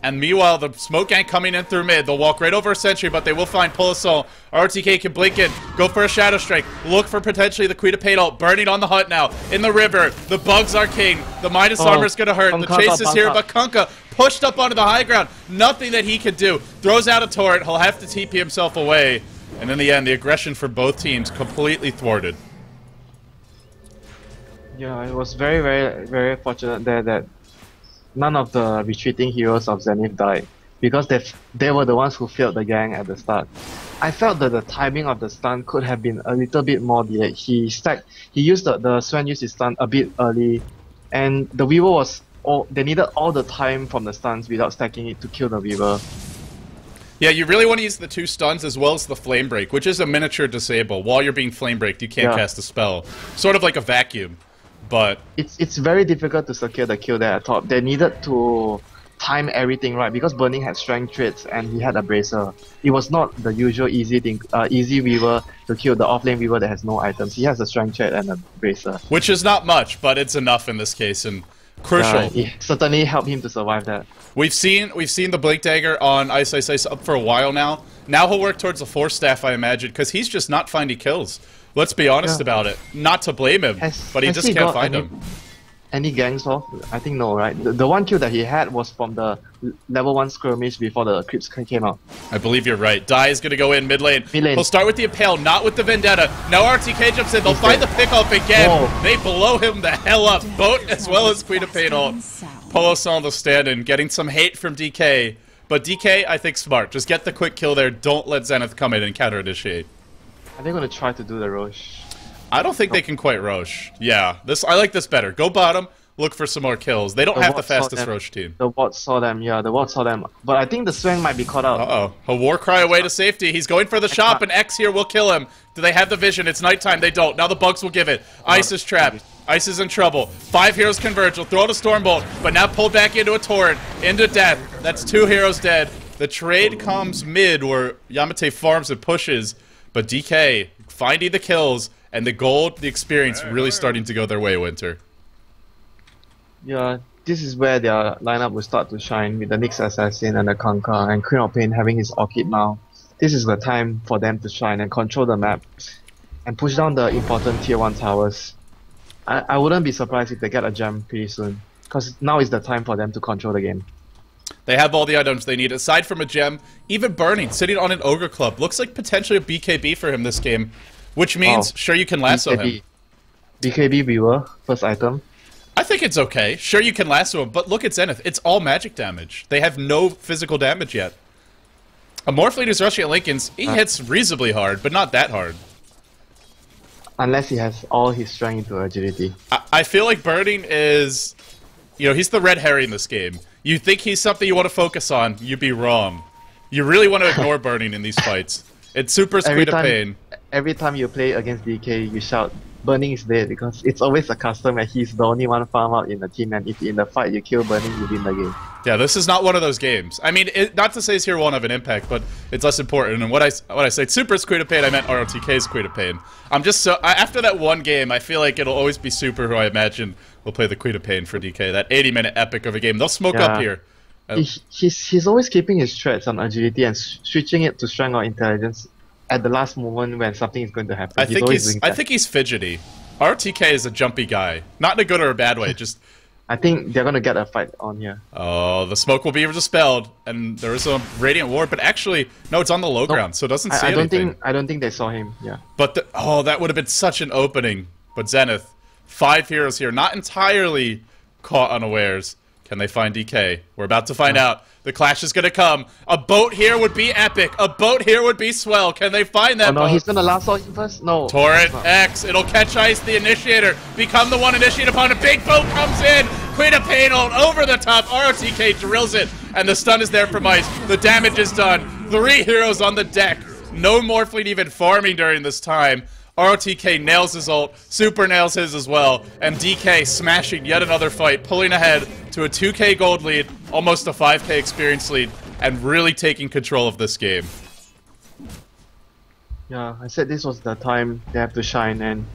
And meanwhile, the smoke gang coming in through mid. They'll walk right over a sentry, but they will find Polisson. RTK can blink in, go for a Shadow Strike, look for potentially the Queen of Pain ult. Burning on the hunt now, in the river. The bugs are king. The Midas armor is going to hurt. The chase is here, but Kunkka pushed up onto the high ground. Nothing that he could do. Throws out a turret. He'll have to TP himself away. And in the end, the aggression for both teams completely thwarted. Yeah, it was very, very, very fortunate there that none of the retreating heroes of Zenith died, because they were the ones who failed the gang at the start. I felt that the timing of the stun could have been a little bit more delayed. He used the Sven used his stun a bit early, and the Weaver they needed all the time from the stuns without stacking it to kill the Weaver. Yeah, you really want to use the 2 stuns as well as the Flame Break, which is a miniature disable. While you're being Flame Breaked, you can't cast a spell. Sort of like a vacuum. But it's very difficult to secure the kill there at top. They needed to time everything right because Burning had strength traits and he had a bracer. It was not the usual easy Weaver to kill the offlane Weaver that has no items. He has a strength trait and a bracer, which is not much, but it's enough in this case and crucial. It certainly helped him to survive that. We've seen the Blink Dagger on Ice Ice Ice up for a while now. Now he'll work towards the Force Staff, I imagine, because he's just not finding kills. Let's be honest about it. Not to blame him, but he just can't find them. Any gangs off? I think no, right? The one kill that he had was from the level 1 skirmish before the creeps came out. I believe you're right. Dai is going to go in mid lane. He'll start with the Impale, not with the Vendetta. Now RTK jumps in. They'll find the pick-off again. Whoa. They blow him the hell up. Boat as well as Queen of Pain ult. Polisson the stand-in, getting some hate from DK. But DK, I think, smart. Just get the quick kill there. Don't let Zenith come in and counter-initiate. Are they going to try to do the Roche? I don't think they can quite Roche. Yeah, I like this better. Go bottom, look for some more kills. They don't have the fastest Roche team. The Ward saw them, the Ward saw them. But I think the Sven might be caught out. Uh-oh. A war cry away to safety. He's going for the shop, and X here will kill him. Do they have the vision? It's nighttime. They don't. Now the bugs will give it. Ice is trapped. Ice is in trouble. 5 heroes converge. Will throw out a Stormbolt, but now pulled back into a torrent. Into death. That's 2 heroes dead. The trade comes mid where Yamate farms and pushes, but DK finding the kills, and the gold, the experience really starting to go their way, Winter. Yeah, this is where their lineup will start to shine with the Nyx Assassin and the Kunkka and Queen of Pain having his Orchid now. This is the time for them to shine and control the map and push down the important tier 1 towers. I wouldn't be surprised if they get a gem pretty soon, because now is the time for them to control the game. They have all the items they need. Aside from a gem, even Burning, sitting on an Ogre Club. Looks like potentially a BKB for him this game. which means sure you can lasso him. BKB viewer, first item. I think it's okay. Sure you can lasso him, but look at Zenith. It's all magic damage. They have no physical damage yet. A Morphling who's rushing at Linken's, he hits reasonably hard, but not that hard. Unless he has all his strength into agility. I feel like Burning is... You know, he's the red herring in this game. You think he's something you want to focus on, you'd be wrong. You really want to ignore Burning in these fights. It's super sweet of pain. Every time you play against DK, you shout, Burning is dead, because it's always a custom and he's the only one farm out in the team, and if in the fight you kill Burning, you win the game. Yeah, this is not one of those games. I mean, not to say his hero won't have an impact, but it's less important. And what I say super Squid of Pain, I meant ROTK's Squid of Pain. I'm just so... after that one game, I feel like it'll always be Super, who I imagine will play the Queen of Pain for DK. That 80-minute epic of a game. They'll smoke up here. He's always keeping his threats on agility and switching it to strength or intelligence at the last moment when something is going to happen. I think he's fidgety. RTK is a jumpy guy. Not in a good or a bad way, just... I think they're gonna get a fight on here. Oh, the smoke will be dispelled, and there is a Radiant Ward, but actually, no, it's on the low ground, so it doesn't see anything. I don't think they saw him, yeah. But, that would have been such an opening. But Zenith, 5 heroes here, not entirely caught unawares. Can they find DK? We're about to find out. The clash is gonna come. A boat here would be epic. A boat here would be swell. Can they find that boat? No, he's gonna lasso him first? No. Torrent X. It'll catch ice the initiator. Become the one initiate upon a big boat comes in. Queen of Pain ult over the top. ROTK drills it. And the stun is there from ice. The damage is done. 3 heroes on the deck. No Morphling even farming during this time. ROTK nails his ult, Super nails his as well, and DK smashing yet another fight, pulling ahead to a 2k gold lead, almost a 5k experience lead, and really taking control of this game. Yeah, I said this was the time they have to shine, and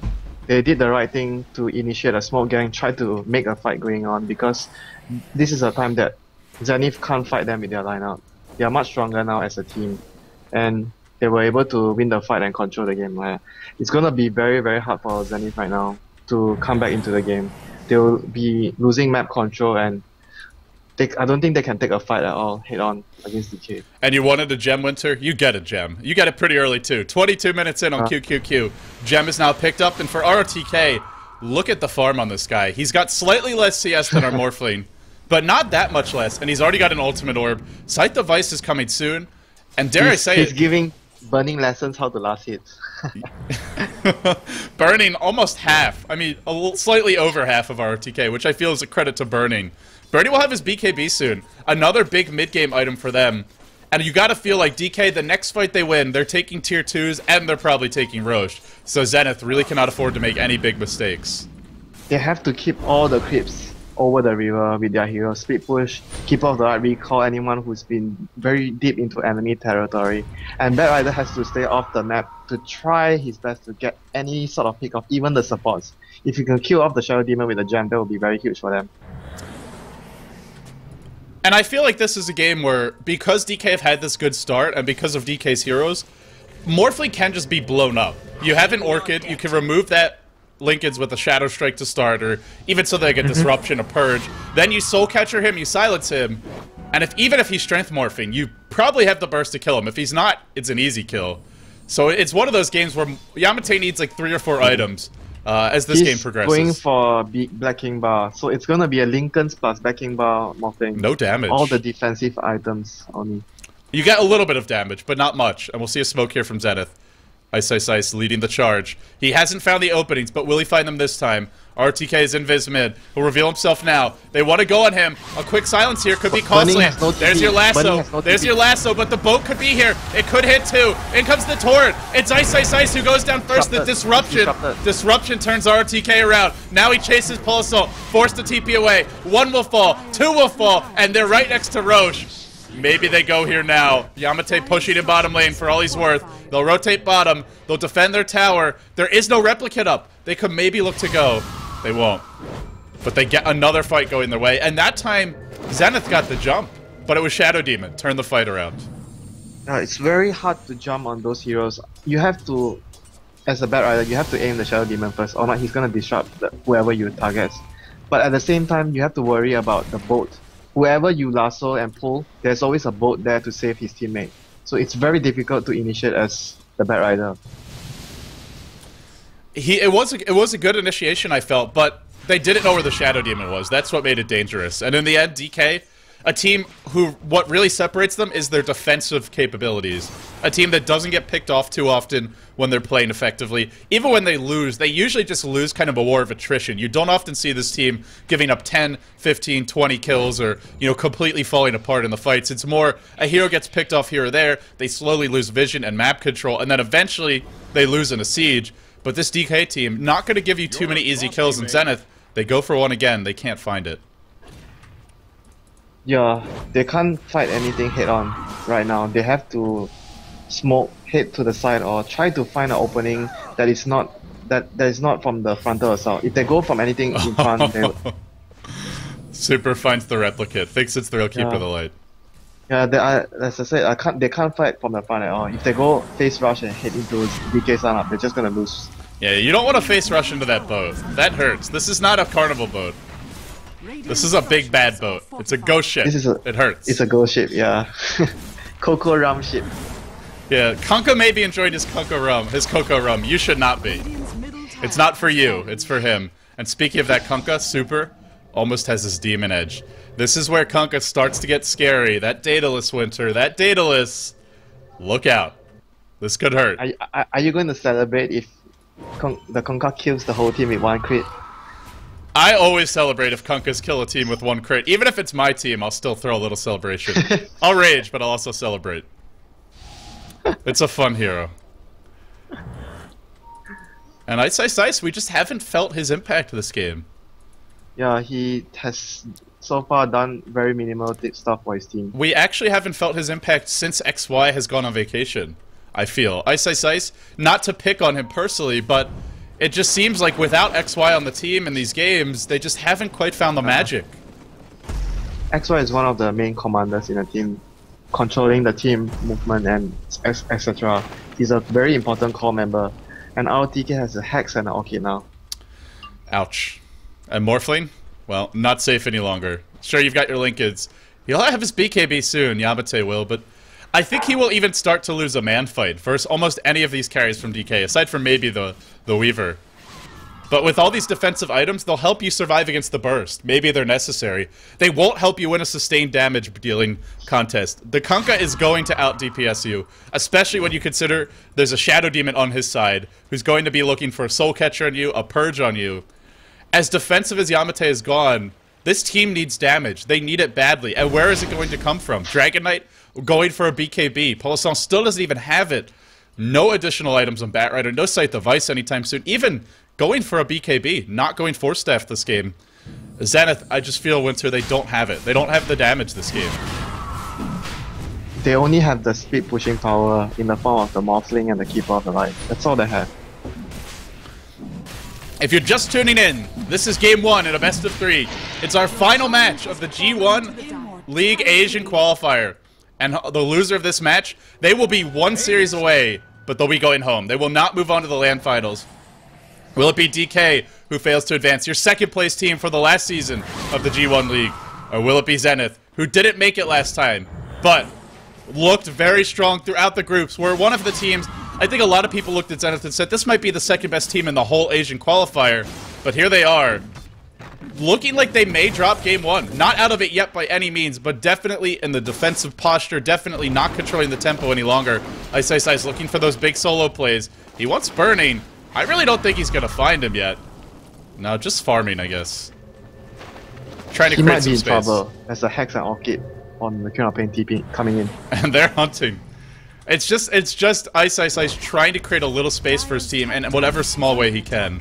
they did the right thing to initiate a smoke gang, try to make a fight going on, because this is a time that Zenith can't fight them with their lineup. They are much stronger now as a team, and they were able to win the fight and control the game. It's gonna be very, very hard for Zenith right now to come back into the game. They'll be losing map control, and I don't think they can take a fight at all head on against DK. And you wanted a gem, Winter? You get a gem. You get it pretty early too. 22 minutes in on QQQ. Gem is now picked up, and for ROTK, look at the farm on this guy. He's got slightly less CS than our Morphling, but not that much less, and he's already got an ultimate orb. Sight Device is coming soon, and dare I say he's giving Burning lessons how to last hit. Burning almost half. I mean, slightly over half of ROTK, which I feel is a credit to Burning. Burning will have his BKB soon. Another big mid-game item for them. And you gotta feel like DK, the next fight they win, they're taking tier 2s, and they're probably taking Roche. So Zenith really cannot afford to make any big mistakes. They have to keep all the creeps over the river with their heroes, split push, keep off the right recall anyone who's been very deep into enemy territory, and Bad Rider has to stay off the map to try his best to get any sort of pick off, even the supports. If you can kill off the Shadow Demon with a gem, that will be very huge for them. And I feel like this is a game where, because DK have had this good start, and because of DK's heroes, Morphling can just be blown up. You have an Orchid, you can remove that Linken's with a Shadow Strike to start, or even so they get Disruption, a Purge. Then you Soul Catcher him, you silence him, and even if he's Strength Morphing, you probably have the burst to kill him. If he's not, it's an easy kill. So it's one of those games where Yamate needs like 3 or 4 items as this game progresses. He's going for Black King Bar, so it's gonna be a Linken's plus Black King Bar Morphling. No damage. All the defensive items only. You get a little bit of damage, but not much, and we'll see a smoke here from Zenith. Ice leading the charge. He hasn't found the openings, but will he find them this time? RTK is in Viz mid. He'll reveal himself now. They want to go on him. A quick silence here could be costly. There's your lasso. There's your lasso, but the boat could be here. It could hit too. In comes the torrent. It's Ice who goes down first. The disruption. Disruption turns RTK around. Now he chases Pulse Assault. Forced to TP away. 1 will fall. 2 will fall. And they're right next to Roche. Maybe they go here now. Yamate pushing in bottom lane for all he's worth. They'll rotate bottom. They'll defend their tower. There is no replicate up. They could maybe look to go. They won't. But they get another fight going their way. And that time, Zenith got the jump. But it was Shadow Demon. Turned the fight around. It's very hard to jump on those heroes. You have to, as a Bad Rider, you have to aim the Shadow Demon first. Or not, he's going to disrupt whoever you target. But at the same time, you have to worry about the boat. Whoever you lasso and pull, there's always a boat there to save his teammate. So it's very difficult to initiate as the Bad Rider. It was a good initiation, I felt, but they didn't know where the Shadow Demon was. That's what made it dangerous. And in the end, DK, a team who, what really separates them is their defensive capabilities. A team that doesn't get picked off too often when they're playing effectively. Even when they lose, they usually just lose kind of a war of attrition. You don't often see this team giving up 10, 15, 20 kills or, you know, completely falling apart in the fights. It's more a hero gets picked off here or there, they slowly lose vision and map control, and then eventually they lose in a siege. But this DK team, not going to give you too many easy kills in Zenith. They go for one again, they can't find it. Yeah, they can't fight anything head-on right now. They have to smoke, head to the side, or try to find an opening that is not from the frontal assault. If they go from anything in front, they... Super finds the replicate, thinks it's the real Keeper of the Light. Yeah, as I said, they can't fight from the front at all. If they go face rush and head into DK lineup, they're just gonna lose. Yeah, you don't want to face rush into that boat. That hurts. This is not a carnival boat. This is a big bad boat. It's a ghost ship. It hurts. It's a ghost ship, yeah. Cocoa rum ship. Yeah, Kunkka may be enjoying his cocoa rum. You should not be. It's not for you. It's for him. And speaking of that, Kunkka, Super, almost has his demon edge. This is where Kunkka starts to get scary. That Daedalus, Winter. That Daedalus. Look out. This could hurt. Are you going to celebrate if the Kunkka kills the whole team with one crit? I always celebrate if Kunkkas kill a team with one crit. Even if it's my team, I'll still throw a little celebration. I'll rage, but I'll also celebrate. It's a fun hero. And Ice, we just haven't felt his impact this game. Yeah, he has so far done very minimal stuff for his team. We actually haven't felt his impact since XY has gone on vacation, I feel. Ice, not to pick on him personally, but it just seems like without XY on the team in these games, they just haven't quite found the magic. XY is one of the main commanders in the team, controlling the team movement and etc. He's a very important core member, and our TK has a Hex and an Orchid now. Ouch. And Morphling? Well, not safe any longer. Sure, you've got your Linkids. He'll have his BKB soon, Yamate will, but I think he will even start to lose a man fight versus almost any of these carries from DK, aside from maybe the Weaver. But with all these defensive items, they'll help you survive against the burst. Maybe they're necessary. They won't help you win a sustained damage dealing contest. The Kunkka is going to out DPS you, especially when you consider there's a Shadow Demon on his side who's going to be looking for a Soul Catcher on you, a Purge on you. As defensive as Yamate is gone, this team needs damage. They need it badly. And where is it going to come from? Dragon Knight going for a BKB. Polisson still doesn't even have it. No additional items on Batrider. No Scythe of Ice anytime soon. Even going for a BKB. Not going Force Staff this game. Zenith, I just feel, Winter, they don't have it. They don't have the damage this game. They only have the speed pushing power in the form of the Morphling and the Keeper of the Light. That's all they have. If you're just tuning in, this is Game 1 in a best of 3. It's our final match of the G1 League Asian Qualifier. And the loser of this match, they will be one series away, but they'll be going home. They will not move on to the LAN finals. Will it be DK who fails to advance, your second place team for the last season of the G1 League? Or will it be Zenith, who didn't make it last time, but looked very strong throughout the groups, were one of the teams. I think a lot of people looked at Zenith and said this might be the second best team in the whole Asian qualifier, but here they are, looking like they may drop Game 1. Not out of it yet by any means, but definitely in the defensive posture, definitely not controlling the tempo any longer. Ice is looking for those big solo plays. He wants Burning. I really don't think he's going to find him yet. No, just farming, I guess. Trying to create some space. He might be in trouble. There's a Hex and Orchid on the Queen of Pain TP coming in. And they're hunting. It's just Ice trying to create a little space for his team in whatever small way he can.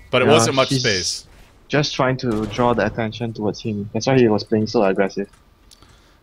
But it wasn't much space. Just trying to draw the attention towards him. That's why he was playing so aggressive.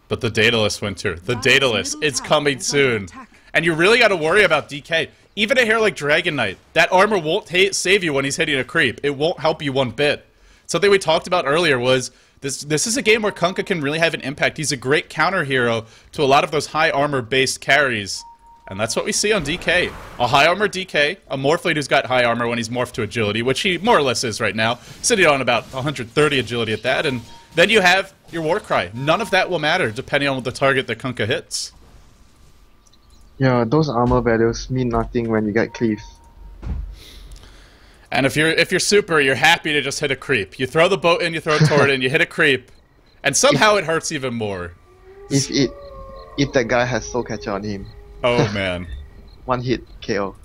But the Daedalus, Winter. The Daedalus. It's coming soon. And you really got to worry about DK. Even a hero like Dragon Knight, that armor won't save you when he's hitting a creep. It won't help you one bit. Something we talked about earlier was this is a game where Kunkka can really have an impact. He's a great counter hero to a lot of those high armor based carries. And that's what we see on DK. A high armor DK, a Morphling who's got high armor when he's morphed to agility, which he more or less is right now, sitting on about 130 agility at that, and then you have your Warcry. None of that will matter depending on the target that Kunkka hits. Yeah, those armor values mean nothing when you get cleave. And if you're super, you're happy to just hit a creep. You throw the boat in, you throw a turret in, you hit a creep, and somehow it hurts even more. If that guy has soul catcher on him. Oh man. One hit KO.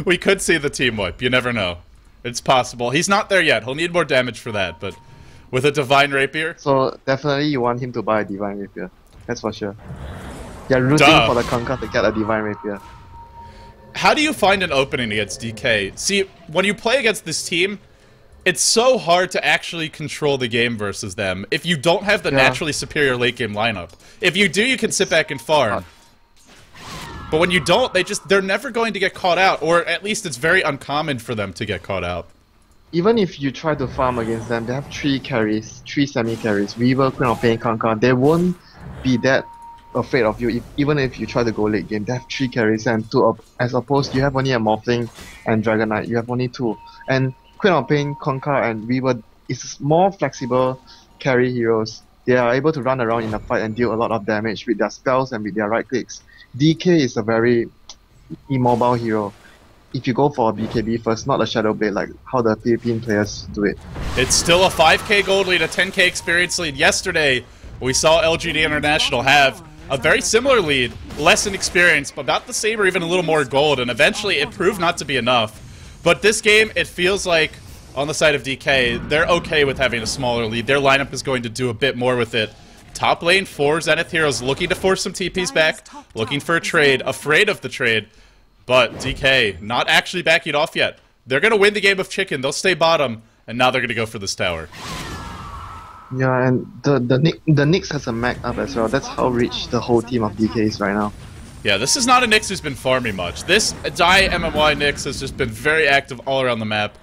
We could see the team wipe. You never know. It's possible. He's not there yet. He'll need more damage for that, but with a Divine Rapier. So definitely you want him to buy a Divine Rapier. That's for sure. You're rooting for the Conker to get a Divine Rapier. How do you find an opening against DK? See, when you play against this team, it's so hard to actually control the game versus them if you don't have the naturally superior late game lineup. If you do, you can sit back and farm. But when you don't, they're never going to get caught out, or at least it's very uncommon for them to get caught out. Even if you try to farm against them, they have 3 carries, 3 semi-carries, Weaver, Queen of Pain, Conker. They won't be that afraid of you, even if you try to go late game. They have 3 carries and 2 as opposed you have only a Morphling and Dragon Knight. You have only 2. And Queen of Pain, Conker, and Weaver is more flexible carry heroes. They are able to run around in the fight and deal a lot of damage with their spells and with their right clicks. DK is a very immobile hero. If you go for a BKB first, not a Shadow Blade like how the Philippine players do it. It's still a 5k gold lead, a 10k experience lead. Yesterday, we saw LGD International have a very similar lead, less in experience, but about the same or even a little more gold, and eventually it proved not to be enough. But this game, it feels like, on the side of DK, they're okay with having a smaller lead. Their lineup is going to do a bit more with it. Top lane, 4 Zenith heroes looking to force some TPs back, looking for a trade, afraid of the trade. But DK, not actually backing off yet. They're going to win the game of chicken, they'll stay bottom, and now they're going to go for this tower. Yeah, and the Nyx has a mag up as well. That's how rich the whole team of DK is right now. Yeah, this is not a Nyx who's been farming much. This Die MMY Nyx has just been very active all around the map.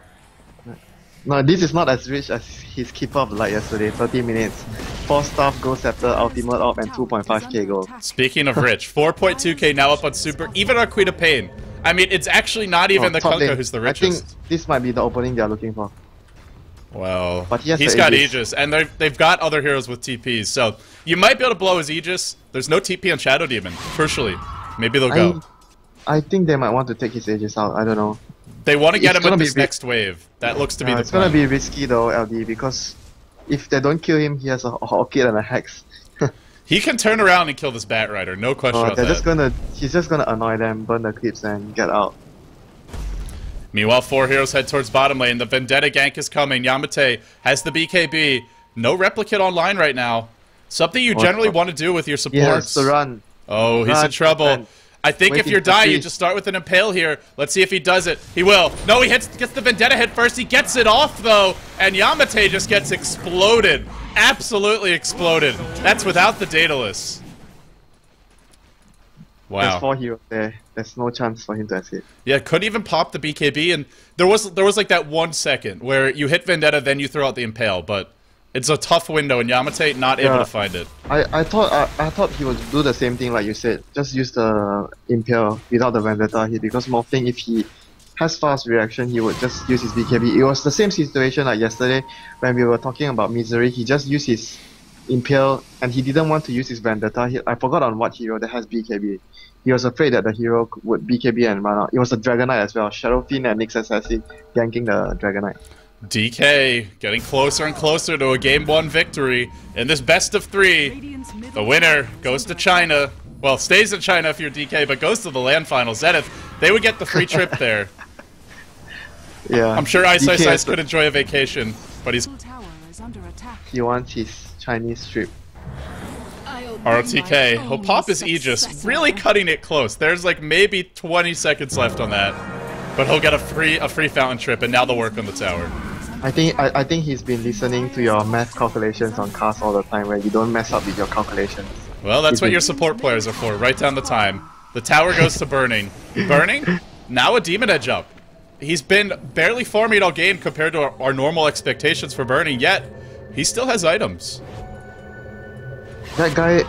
No, this is not as rich as his keeper of the light yesterday. 30 minutes, 4 staff, gold scepter, ultimate op, and 2.5k gold. Speaking of rich, 4.2k now up on super, even our Queen of Pain. I mean, it's actually not even the Conker who's the richest. I think this might be the opening they're looking for. Well, but he's got Aegis, and they've got other heroes with TPs, so you might be able to blow his Aegis. There's no TP on Shadow Demon, crucially. Maybe they'll go. I think they might want to take his Aegis out, I don't know. They want to get him with this next wave. That looks to be the plan. It's gonna be risky though, LD, because if they don't kill him, he has a Orchid and a Hex. He can turn around and kill this Bat Rider, no question about that. He's just gonna annoy them, burn the clips, and get out. Meanwhile, 4 heroes head towards bottom lane. The Vendetta gank is coming. Yamate has the BKB. No replicate online right now. Something you generally want to do with your supports. He has to run. Oh, he's in trouble. I think if you're Die, you just start with an Impale here. Let's see if he does it. He will. No, he gets the Vendetta hit first. He gets it off, though. And Yamate just gets exploded. Absolutely exploded. That's without the Daedalus. Wow. There's 4 heroes there. There's no chance for him to escape. Yeah, couldn't even pop the BKB, and there was like that 1 second where you hit Vendetta, then you throw out the Impale, but it's a tough window, and Yamate not able to find it. I thought he would do the same thing like you said, just use the Impale without the Vendetta hit, because Morphling, if he has fast reaction, he would just use his BKB. It was the same situation like yesterday when we were talking about Misery. He just used his Impale, and he didn't want to use his Vendetta hit. I forgot on what hero that has BKB. He was afraid that the hero would BKB and run out. It was a Dragon Knight as well. Shadowfiend and Nyx Assassin ganking the Dragon Knight. DK getting closer and closer to a Game 1 victory in this best of 3. The winner goes to China. Well, stays in China if you're DK, but goes to the LAN final. Zenith, they would get the free trip there. Yeah. I'm sure Ice could enjoy a vacation, but he wants his Chinese trip. RTK, he'll pop his Aegis, really cutting it close. There's like maybe 20 seconds left on that. But he'll get a free fountain trip, and now they'll work on the tower. I think he's been listening to your math calculations on cast all the time, where you don't mess up with your calculations. Well, that's what your support players are for. Write down the time. The tower goes to Burning. Burning? Now a Demon Edge up. He's been barely farming all game compared to our normal expectations for Burning, yet he still has items. That guy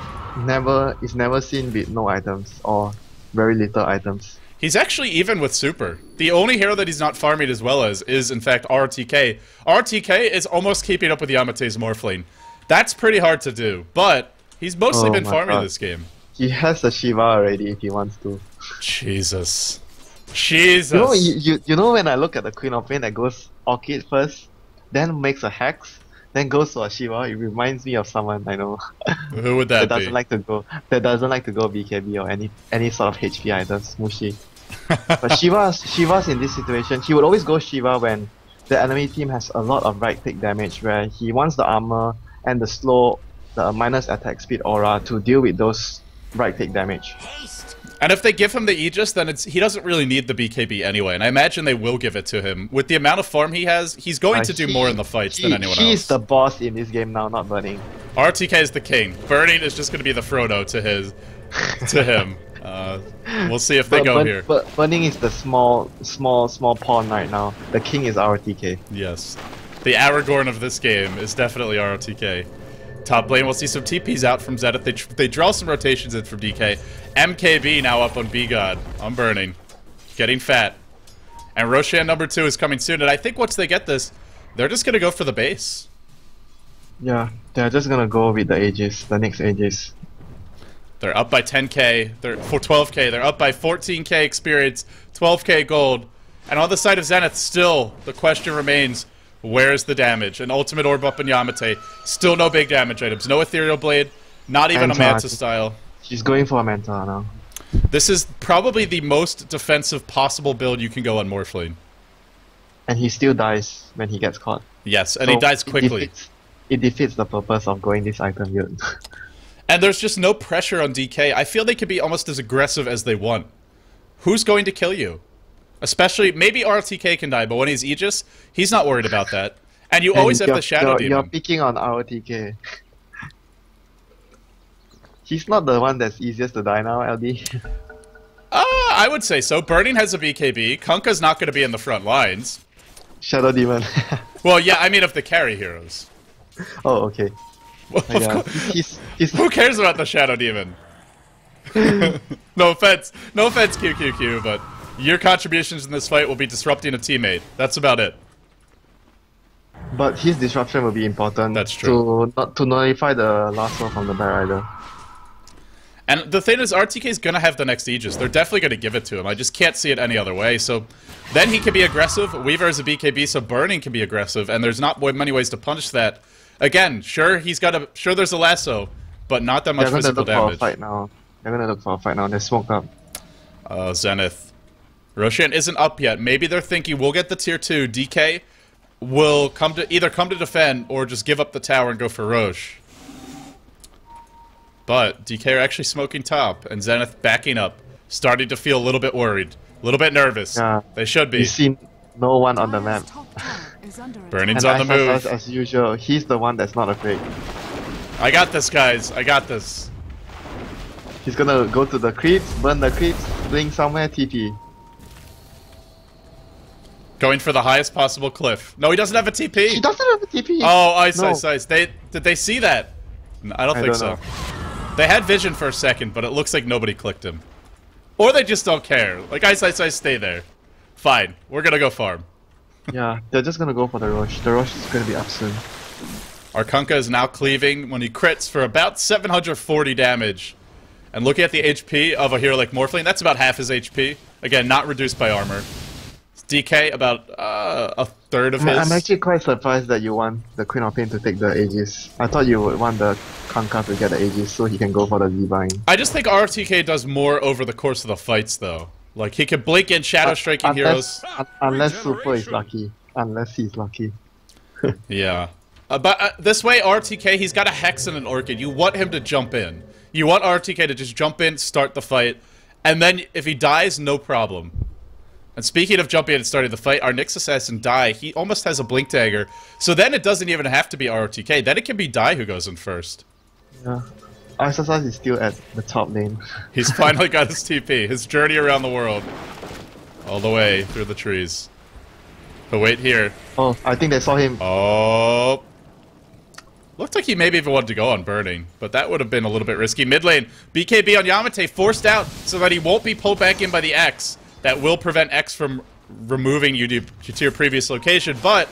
is never seen with no items or very little items. He's actually even with Super. The only hero that he's not farming as well as is, in fact, RTK. RTK is almost keeping up with Yamate's Morphling. That's pretty hard to do, but he's mostly been farming this game. He has a Shiva already if he wants to. Jesus. Jesus. You know, you know when I look at the Queen of Pain that goes Orchid first, then makes a Hex, then goes to a Shiva, it reminds me of someone I know Who would that doesn't be? like to go BKB or any sort of HP either, Smooshy. But Shiva's in this situation, he would always go Shiva when the enemy team has a lot of right click damage where he wants the armor and the minus attack speed aura to deal with those right click damage. And if they give him the Aegis, then he doesn't really need the BKB anyway, and I imagine they will give it to him. With the amount of farm he has, he's going to do more in the fights than anyone else. He's the boss in this game now, not Burning. RTK is the king. Burning is just going to be the Frodo to him. We'll see if they go here. But Burning is the small pawn right now. The king is RTK. Yes. The Aragorn of this game is definitely RTK. Top lane, we'll see some TPs out from Zenith. They draw some rotations in from DK. MKB now up on B-God. On Burning. Getting fat. And Roshan number 2 is coming soon. And I think once they get this, they're just going to go for the base. Yeah, they're just going to go with the Aegis, the next Aegis. They're up by 10k. They're for 12k. They're up by 14k experience, 12k gold. And on the side of Zenith, still, the question remains, where's the damage? An ultimate orb up in Yamate. Still no big damage items. No Ethereal Blade. Not even a Manta style. She's going for a Manta now. This is probably the most defensive possible build you can go on Morphling. And he still dies when he gets caught. Yes, and he dies quickly. It defeats the purpose of going this item build. And there's just no pressure on DK. I feel they can be almost as aggressive as they want. Who's going to kill you? Especially, maybe RTK can die, but when he's Aegis, he's not worried about that. And you always have the Shadow Demon. You're picking on RTK. He's not the one that's easiest to die now, LD. I would say so. Burning has a BKB. Kunkka's not going to be in the front lines. Shadow Demon. Well, yeah, I mean of the carry heroes. Oh, okay. Well, Yeah, who cares about the Shadow Demon? No offense, QQQ, but your contributions in this fight will be disrupting a teammate. That's about it. But his disruption will be important. That's true. To nullify the last one from the Bear Rider. And the thing is, RTK is going to have the next Aegis. They're definitely going to give it to him. I just can't see it any other way. So then he can be aggressive. Weaver is a BKB, so Burning can be aggressive. And there's not many ways to punish that. Again, sure, sure there's a lasso, but not that much physical damage. They're going to look for a fight now. They're smoked up. Zenith. Roshan isn't up yet. Maybe they're thinking we'll get the tier 2. DK will either come to defend or just give up the tower and go for Roche. But DK are actually smoking top, and Zenith backing up, starting to feel a little bit worried, a little bit nervous. Yeah. They should be. You see no one on the map. Burning's on the move. As usual, he's the one that's not afraid. I got this, guys. I got this. He's gonna go to the creeps, burn the creeps, blink somewhere, TP. Going for the highest possible cliff. No, he doesn't have a TP. He doesn't have a TP. Oh, ice. Did they see that? I don't think so. Know. They had vision for a second, but it looks like nobody clicked him. Or they just don't care. Like, ice, stay there. Fine. We're gonna go farm. Yeah, they're just gonna go for the Roche. The Roche is gonna be up soon. Our Kunkka is now cleaving when he crits for about 740 damage. And looking at the HP of a hero like Morphling, that's about half his HP. Again, not reduced by armor. DK, about a third of his. I'm actually quite surprised that you want the Queen of Pain to take the Aegis. I thought you would want the Kunkka to get the Aegis so he can go for the Divine. I just think RTK does more over the course of the fights, though. Like, he can blink in Shadow Striking heroes. Unless Super is lucky. Unless he's lucky. Yeah. But this way, RTK, he's got a Hex and an Orchid. You want him to jump in. You want RTK to just jump in, start the fight, and then if he dies, no problem. And speaking of jumping in and starting the fight, our Nyx Assassin Dai, he almost has a Blink Dagger. So then it doesn't even have to be RTK. Then it can be Dai who goes in first. Yeah. Arsasas is still at the top lane. He's finally got his TP. His journey around the world. All the way through the trees. But wait here. Oh, I think they saw him. Oh. Looked like he maybe even wanted to go on Burning, but that would have been a little bit risky. Mid lane, BKB on Yamate forced out so that he won't be pulled back in by the X. That will prevent X from removing you to your previous location, but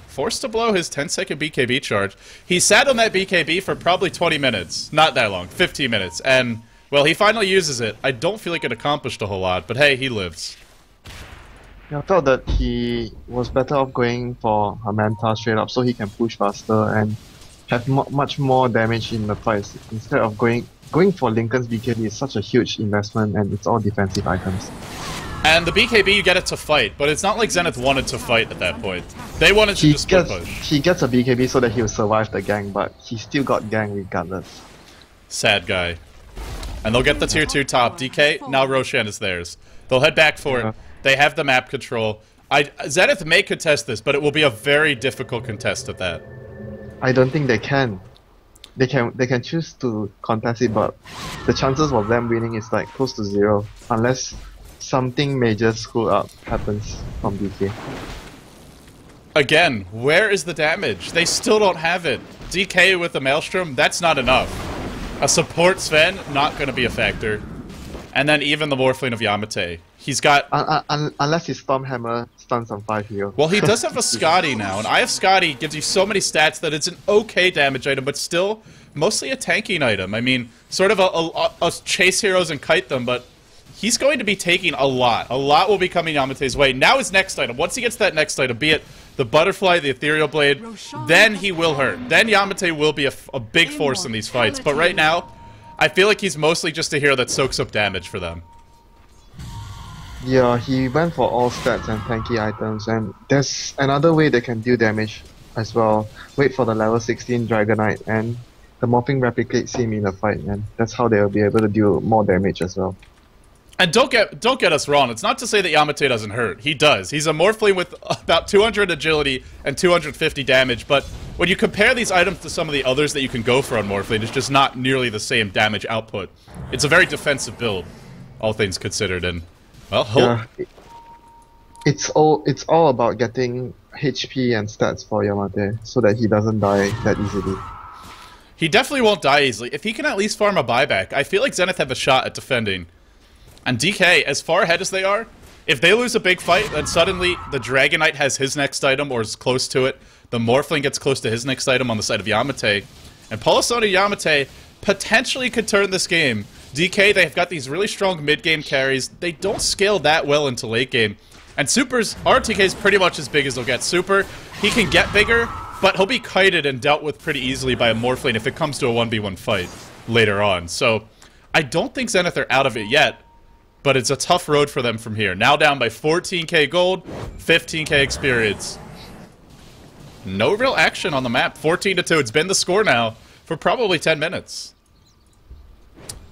forced to blow his 10-second BKB charge. He sat on that BKB for probably 20 minutes. Not that long, 15 minutes. And, well, he finally uses it. I don't feel like it accomplished a whole lot, but hey, he lives. I thought that he was better off going for a Manta straight up so he can push faster and have much more damage in the fights instead of going for Lincoln's BKB is such a huge investment and it's all defensive items. And the BKB, you get it to fight, but it's not like Zenith wanted to fight at that point. They wanted to just split push. He gets a BKB so that he'll survive the gang, but he still got gang regardless. Sad guy. And they'll get the tier 2 top. DK, now Roshan is theirs. They'll head back for it. They have the map control. Zenith may contest this, but it will be a very difficult contest at that. I don't think they can. They can choose to contest it, but the chances of them winning is like close to 0, unless something major screw up happens from DK. Again, where is the damage? They still don't have it. DK with the Maelstrom, that's not enough. A support Sven, not going to be a factor. And then even the Morphling of Yamate. He's got... unless his Stormhammer stuns on 5 heal. Well, he does have a Scotty now, and I have Scotty gives you so many stats that it's an okay damage item, but still mostly a tanking item. I mean, sort of a chase heroes and kite them, but he's going to be taking a lot. A lot will be coming Yamate's way. Now his next item. Once he gets that next item, be it the Butterfly, the Ethereal Blade, then he will hurt. Then Yamate will be a big force in these fights. But right now, I feel like he's mostly just a hero that soaks up damage for them. Yeah, he went for all stats and tanky items, and there's another way they can deal damage as well. Wait for the level 16 Dragonite, and the Morphing replicates him in a fight, and that's how they'll be able to deal more damage as well. And don't get us wrong, it's not to say that Yamate doesn't hurt. He does. He's a Morphling with about 200 agility and 250 damage, but when you compare these items to some of the others that you can go for on Morphling, it's just not nearly the same damage output. It's a very defensive build, all things considered, and well, yeah, it's all about getting HP and stats for Yamate so that he doesn't die that easily. He definitely won't die easily. If he can at least farm a buyback, I feel like Zenith have a shot at defending. And DK, as far ahead as they are, if they lose a big fight, then suddenly the Dragonite has his next item or is close to it. The Morphling gets close to his next item on the side of Yamate. And Polisona Yamate potentially could turn this game. DK, they've got these really strong mid-game carries. They don't scale that well into late game. And Super's, RTK is pretty much as big as they'll get. Super, he can get bigger, but he'll be kited and dealt with pretty easily by a Morphling if it comes to a 1v1 fight later on. So, I don't think Zenith are out of it yet, but it's a tough road for them from here. Now down by 14k gold, 15k experience. No real action on the map. 14-2. It's been the score now for probably 10 minutes.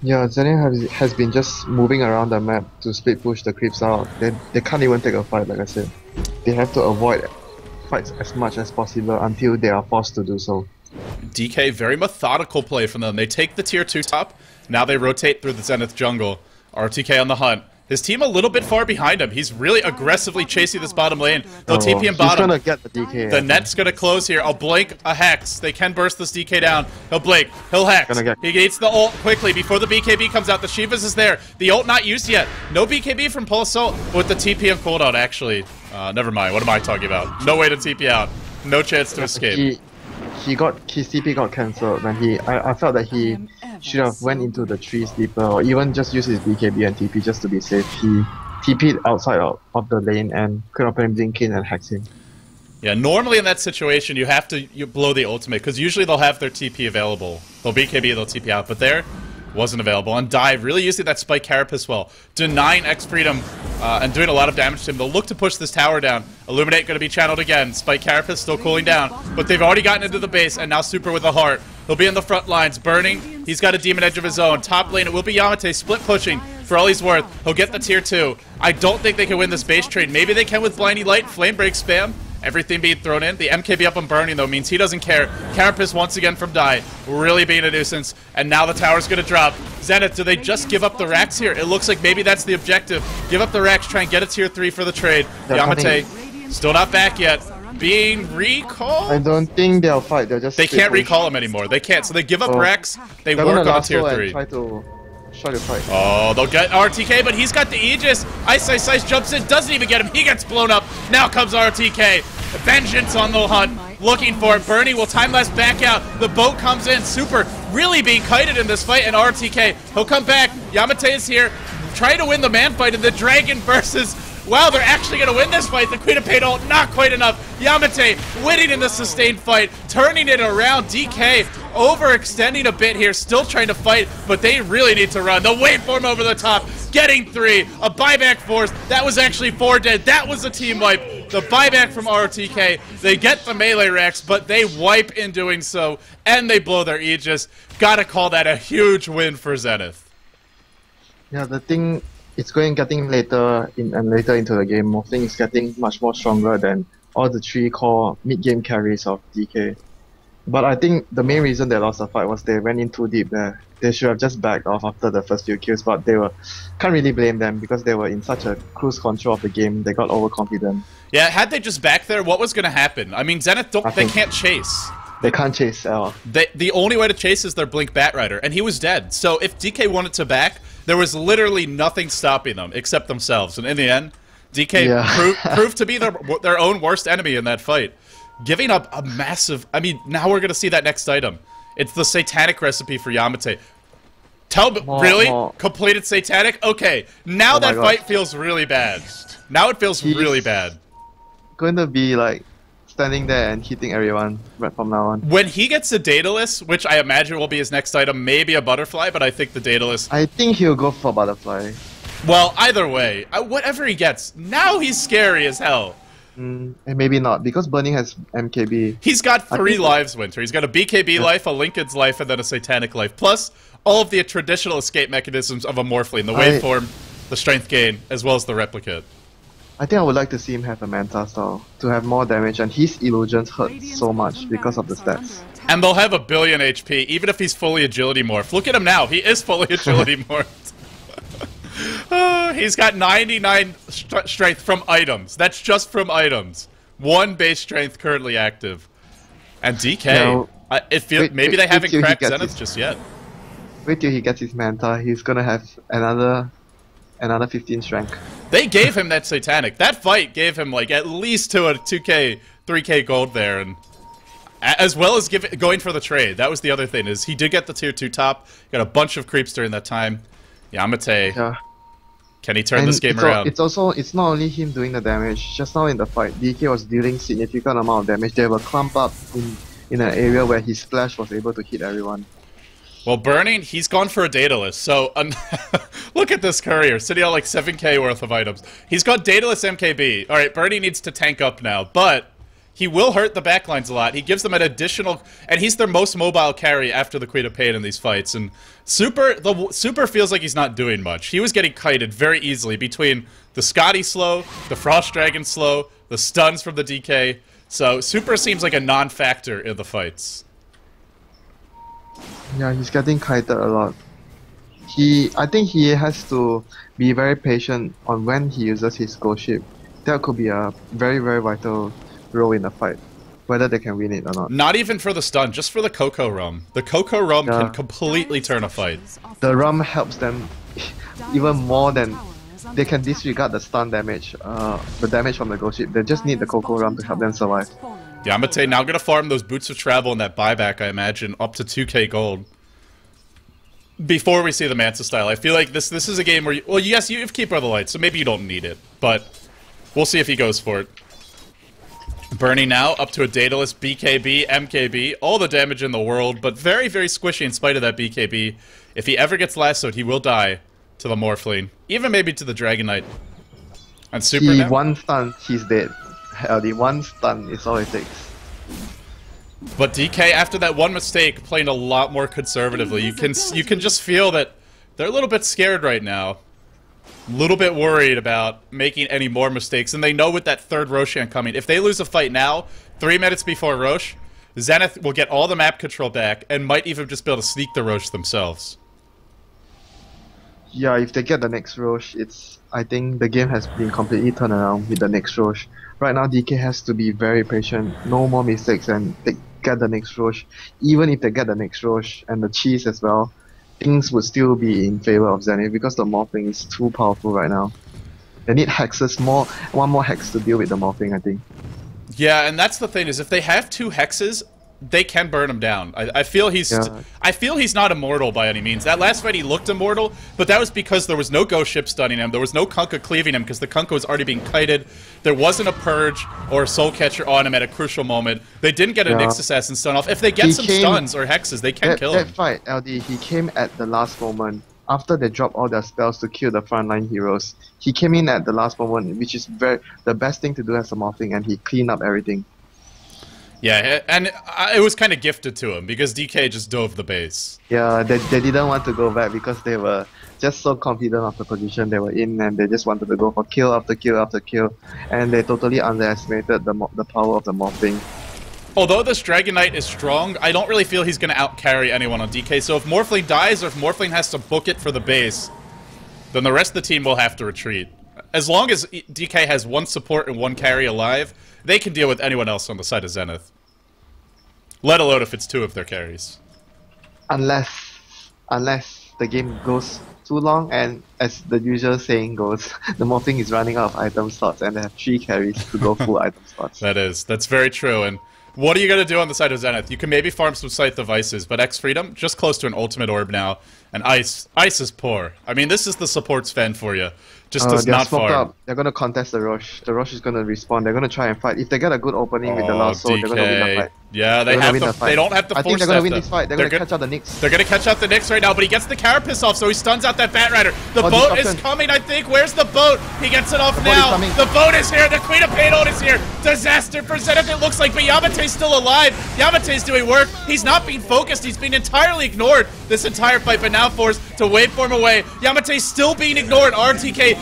Yeah, Zenith has been just moving around the map to split push the creeps out. They can't even take a fight, like I said. They have to avoid fights as much as possible until they are forced to do so. DK, very methodical play from them. They take the tier 2 top, now they rotate through the Zenith jungle. RTK on the hunt. His team a little bit far behind him. He's really aggressively chasing this bottom lane. They'll TP him bottom. He's gonna get the DK. The net's gonna close here. I'll blink a Hex. They can burst this DK down. He'll blink. He'll Hex. He gets the ult quickly before the BKB comes out. The Shivas is there. The ult not used yet. No BKB from Pulsol with the TP and cooldown, actually. Never mind. What am I talking about? No way to TP out. No chance to escape. His TP got cancelled, and I felt that he should have went into the trees deeper, or even just use his BKB and TP just to be safe. He TP'd outside of the lane and could have been blink in and hex him. Yeah, normally in that situation you have to blow the ultimate, because usually they'll have their TP available. They'll BKB, they'll TP out, but there wasn't available. And Dive really using that Spike Carapace well, denying X Freedom and doing a lot of damage to him. They'll look to push this tower down. Illuminate going to be channeled again. Spike Carapace still cooling down, but they've already gotten into the base, and now Super with a heart. He'll be in the front lines, burning. He's got a Demon Edge of his own. Top lane, it will be Yamate split pushing for all he's worth. He'll get the tier 2. I don't think they can win this base trade. Maybe they can with Blinding Light, Flame Break spam. Everything being thrown in. The MKB up on burning, though, means he doesn't care. Carapace once again from Die. Really being a nuisance. And now the tower's going to drop. Zenith, do they just give up the racks here? It looks like maybe that's the objective. Give up the racks, try and get a tier 3 for the trade. Yamate, still not back yet. Being recalled? I don't think they'll fight. They'll just. They can't recall him anymore. They can't. So they give up Rex. They work on a tier 3. Try to fight. Oh, they'll get RTK, but he's got the Aegis. Ice jumps in, doesn't even get him. He gets blown up. Now comes RTK. Vengeance on the hunt. Looking for it. Bernie will time lapse back out. The boat comes in. Super really being kited in this fight, and RTK. He'll come back. Yamate is here. Trying to win the man fight, and the dragon versus Wow, they're actually going to win this fight. The Queen of Pain ult, not quite enough. Yamate winning in the sustained fight, turning it around. DK overextending a bit here, still trying to fight, but they really need to run. The waveform over the top, getting 3. A buyback force. That was actually 4 dead. That was a team wipe. The buyback from ROTK. They get the melee racks, but they wipe in doing so, and they blow their Aegis. Gotta call that a huge win for Zenith. Yeah, the thing, it's getting later into the game. Morphling is getting much more stronger than all the 3 core mid-game carries of DK. But I think the main reason they lost the fight was they went in too deep there. They should have just backed off after the first few kills, but can't really blame them because they were in such a cruise control of the game. They got overconfident. Yeah, had they just backed there, what was going to happen? I mean, Zenith they can't chase. They can't chase at all. The only way to chase is their Blink Batrider, and he was dead. So if DK wanted to back, there was literally nothing stopping them except themselves. And in the end, DK proved to be their own worst enemy in that fight. Giving up a massive... I mean, now we're going to see that next item. It's the Satanic recipe for Yamate. Completed Satanic? Okay, now that fight feels really bad. Now it feels really bad. Going to be like standing there and hitting everyone right from now on. When he gets the Daedalus, which I imagine will be his next item, maybe a Butterfly, but I think the Daedalus... I think he'll go for Butterfly. Well, either way, whatever he gets, now he's scary as hell. And maybe not, because Burning has MKB. He's got 3 lives, Winter. He's got a BKB life, a Lincoln's life, and then a Satanic life. Plus, all of the traditional escape mechanisms of a Morphling. The waveform, the strength gain, as well as the replicate. I think I would like to see him have a Manta style, to have more damage, and his illusions hurt so much because of the stats. And they'll have a billion HP, even if he's fully agility morph. Look at him now, he is fully agility morphed. He's got 99 strength from items. That's just from items. 1 base strength currently active. And DK, maybe they haven't cracked Zenith just yet. Wait till he gets his Manta, he's gonna have another 15 strength. They gave him that Satanic. That fight gave him like at least to a 2k, 3k gold there, and as well as going for the trade. That was the other thing, is he did get the tier 2 top, got a bunch of creeps during that time. Yamate, can he turn this game around? It's not only him doing the damage. Just now in the fight, DK was dealing significant amount of damage. They were clumped up in an area where his splash was able to hit everyone. Well, Burning, he's gone for a Daedalus, so look at this courier, sitting on like 7k worth of items. He's got Daedalus MKB. Alright, Burning needs to tank up now, but he will hurt the backlines a lot. He gives them an additional... And he's their most mobile carry after the Queen of Pain in these fights. And Super feels like he's not doing much. He was getting kited very easily between the Scotty slow, the Frost Dragon slow, the stuns from the DK. So Super seems like a non-factor in the fights. Yeah, he's getting kited a lot. I think he has to be very patient on when he uses his Ghost Ship. That could be a very, very vital role in the fight, whether they can win it or not. Not even for the stun, just for the Coco Rum. The Coco Rum can completely turn a fight. The Rum helps them even more than... They can disregard the stun damage, the damage from the Ghost Ship. They just need the Coco Rum to help them survive. Yamate now gonna farm those Boots of Travel and that buyback, I imagine, up to 2k gold. Before we see the Manta style. I feel like this is a game where well, yes, you have Keeper of the Light, so maybe you don't need it, but we'll see if he goes for it. Burning now, up to a Daedalus, BKB, MKB, all the damage in the world, but very, very squishy in spite of that BKB. If he ever gets lassoed, he will die to the Morphling, even maybe to the Dragon Knight. And Super now? One stun, he's dead. The one stun is all it takes. But DK, after that one mistake, playing a lot more conservatively. You can just feel that they're a little bit scared right now. A little bit worried about making any more mistakes. And they know with that third Roshan coming, if they lose a fight now, 3 minutes before Rosh, Zenith will get all the map control back and might even just be able to sneak the Rosh themselves. Yeah, if they get the next Rosh, I think the game has been completely turned around with the next Rosh. Right now, DK has to be very patient, no more mistakes, and they get the next Rosh. Even if they get the next Rosh and the cheese as well, things would still be in favor of Zenith because the Morphling is too powerful right now. They need hexes, one more hex to deal with the Morphling, I think. Yeah, and that's the thing, is if they have 2 hexes, they can burn him down. I feel he's not immortal by any means. That last fight he looked immortal, but that was because there was no ghost ship stunning him. There was no Kunkka cleaving him because the Kunkka was already being kited. There wasn't a purge or a soul catcher on him at a crucial moment. They didn't get a Nyx assassin stun off. If they get some stuns or hexes, they can kill him. That fight, LD, he came at the last moment. After they dropped all their spells to kill the frontline heroes, he came in at the last moment, which is the best thing to do as a Morphling, and he cleaned up everything. Yeah, and it was kind of gifted to him because DK just dove the base. Yeah, they didn't want to go back because they were just so confident of the position they were in, and they just wanted to go for kill after kill after kill, and they totally underestimated the power of the Morphling. Although this Dragon Knight is strong, I don't really feel he's going to outcarry anyone on DK, so if Morphling dies or if Morphling has to book it for the base, then the rest of the team will have to retreat. As long as DK has one support and one carry alive, they can deal with anyone else on the side of Zenith. Let alone if it's two of their carries. Unless the game goes too long, and as the usual saying goes, the Morphling is running out of item slots and they have 3 carries to go full item slots. That's very true, and what are you going to do on the side of Zenith? You can maybe farm some Scythe Devices, but X-Freedom, just close to an ultimate orb now, and Ice is poor. I mean, this is the support Sven for you. Just does not farm. Up. They're going to contest the Rosh. The Rosh is going to respawn. They're going to try and fight. If they get a good opening with the last soul, they're going to win the fight. Yeah, they don't have to force. I think they're going to win this fight. They're going to catch out the Nyx. They're going to catch out the Nyx right now, but he gets the Carapace off, so he stuns out that Bat Rider. The boat is coming, I think. Where's the boat? He gets it off now. The boat is here. The Queen of Pain is here. Disaster for Zenith, it looks like, but Yamate's still alive. Yamate's doing work. He's not being focused. He's being entirely ignored this entire fight, but now forced to waveform away. Yamate's still being ignored. RTK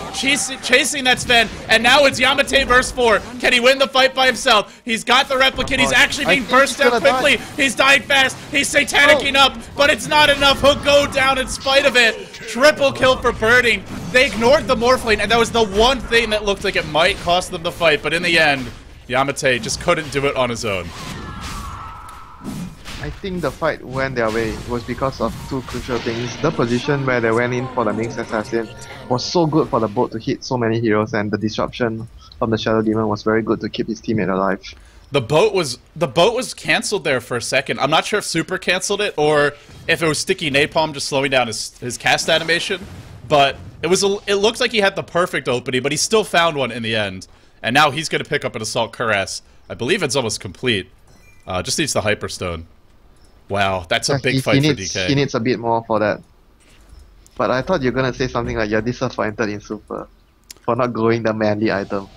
chasing that Sven, and now it's Yamate versus 4. Can he win the fight by himself? He's got the replicant. He's actually being burst down quickly. He's dying fast. He's satanicking up, but it's not enough. He'll go down in spite of it. Triple kill for Birding. They ignored the Morphling, and that was the one thing that looked like it might cost them the fight, but in the end, Yamate just couldn't do it on his own. I think the fight went their way was because of 2 crucial things. The position where they went in for the Nyx Assassin was so good for the boat to hit so many heroes, and the disruption from the Shadow Demon was very good to keep his teammate alive. The boat was cancelled there for a second. I'm not sure if Super cancelled it or if it was Sticky Napalm just slowing down his cast animation, but it looked like he had the perfect opening, but he still found one in the end. And now he's going to pick up an Assault Cuirass. I believe it's almost complete. Just needs the Hyperstone. Wow, that's a big fight for DK. He needs a bit more for that. But I thought you were going to say something like you're disappointed in Super for not going the manly item.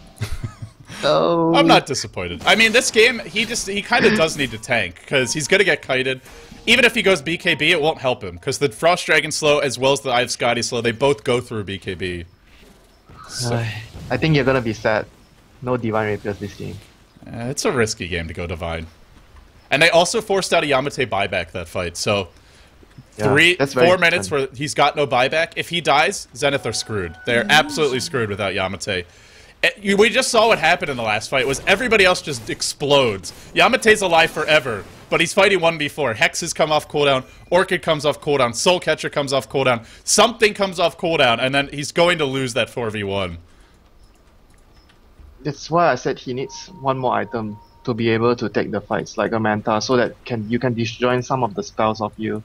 Oh. I'm not disappointed. I mean, this game, he kind of does need to tank, because he's going to get kited. Even if he goes BKB, it won't help him, because the Frost Dragon slow as well as the Eye of Scotty slow, they both go through BKB. So. I think you're going to be sad. No Divine Rapiers this game. It's a risky game to go Divine. And they also forced out a Yamate buyback that fight, so 4 minutes where he's got no buyback. If he dies, Zenith are screwed. They're absolutely screwed without Yamate. We just saw what happened in the last fight, was everybody else just explodes. Yamate's alive forever, but he's fighting 1v4. Hexes come off cooldown, Orchid comes off cooldown, Soul Catcher comes off cooldown, something comes off cooldown, and then he's going to lose that 4v1. That's why I said he needs one more item to be able to take the fights, like a Manta, so that you can disjoin some of the spells of you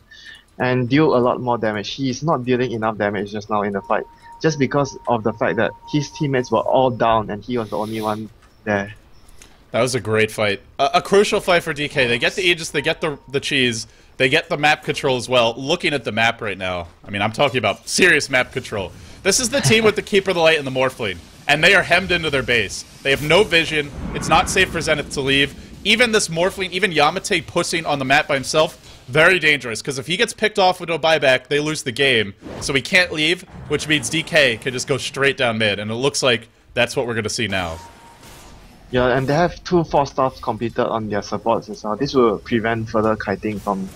and deal a lot more damage. He is not dealing enough damage just now in the fight, just because of the fact that his teammates were all down and he was the only one there. That was a great fight. A crucial fight for DK. They get the Aegis, they get the cheese, they get the map control as well. Looking at the map right now, I mean, I'm talking about serious map control. This is the team with the Keeper of the Light and the Morphling, and they are hemmed into their base. They have no vision. It's not safe for Zenith to leave. Even this Morphling, even Yamate pushing on the map by himself, very dangerous, because if he gets picked off with no buyback, they lose the game. So he can't leave, which means DK can just go straight down mid, and it looks like that's what we're going to see now. Yeah, and they have 2 4-stars completed on their supports as well. This will prevent further kiting from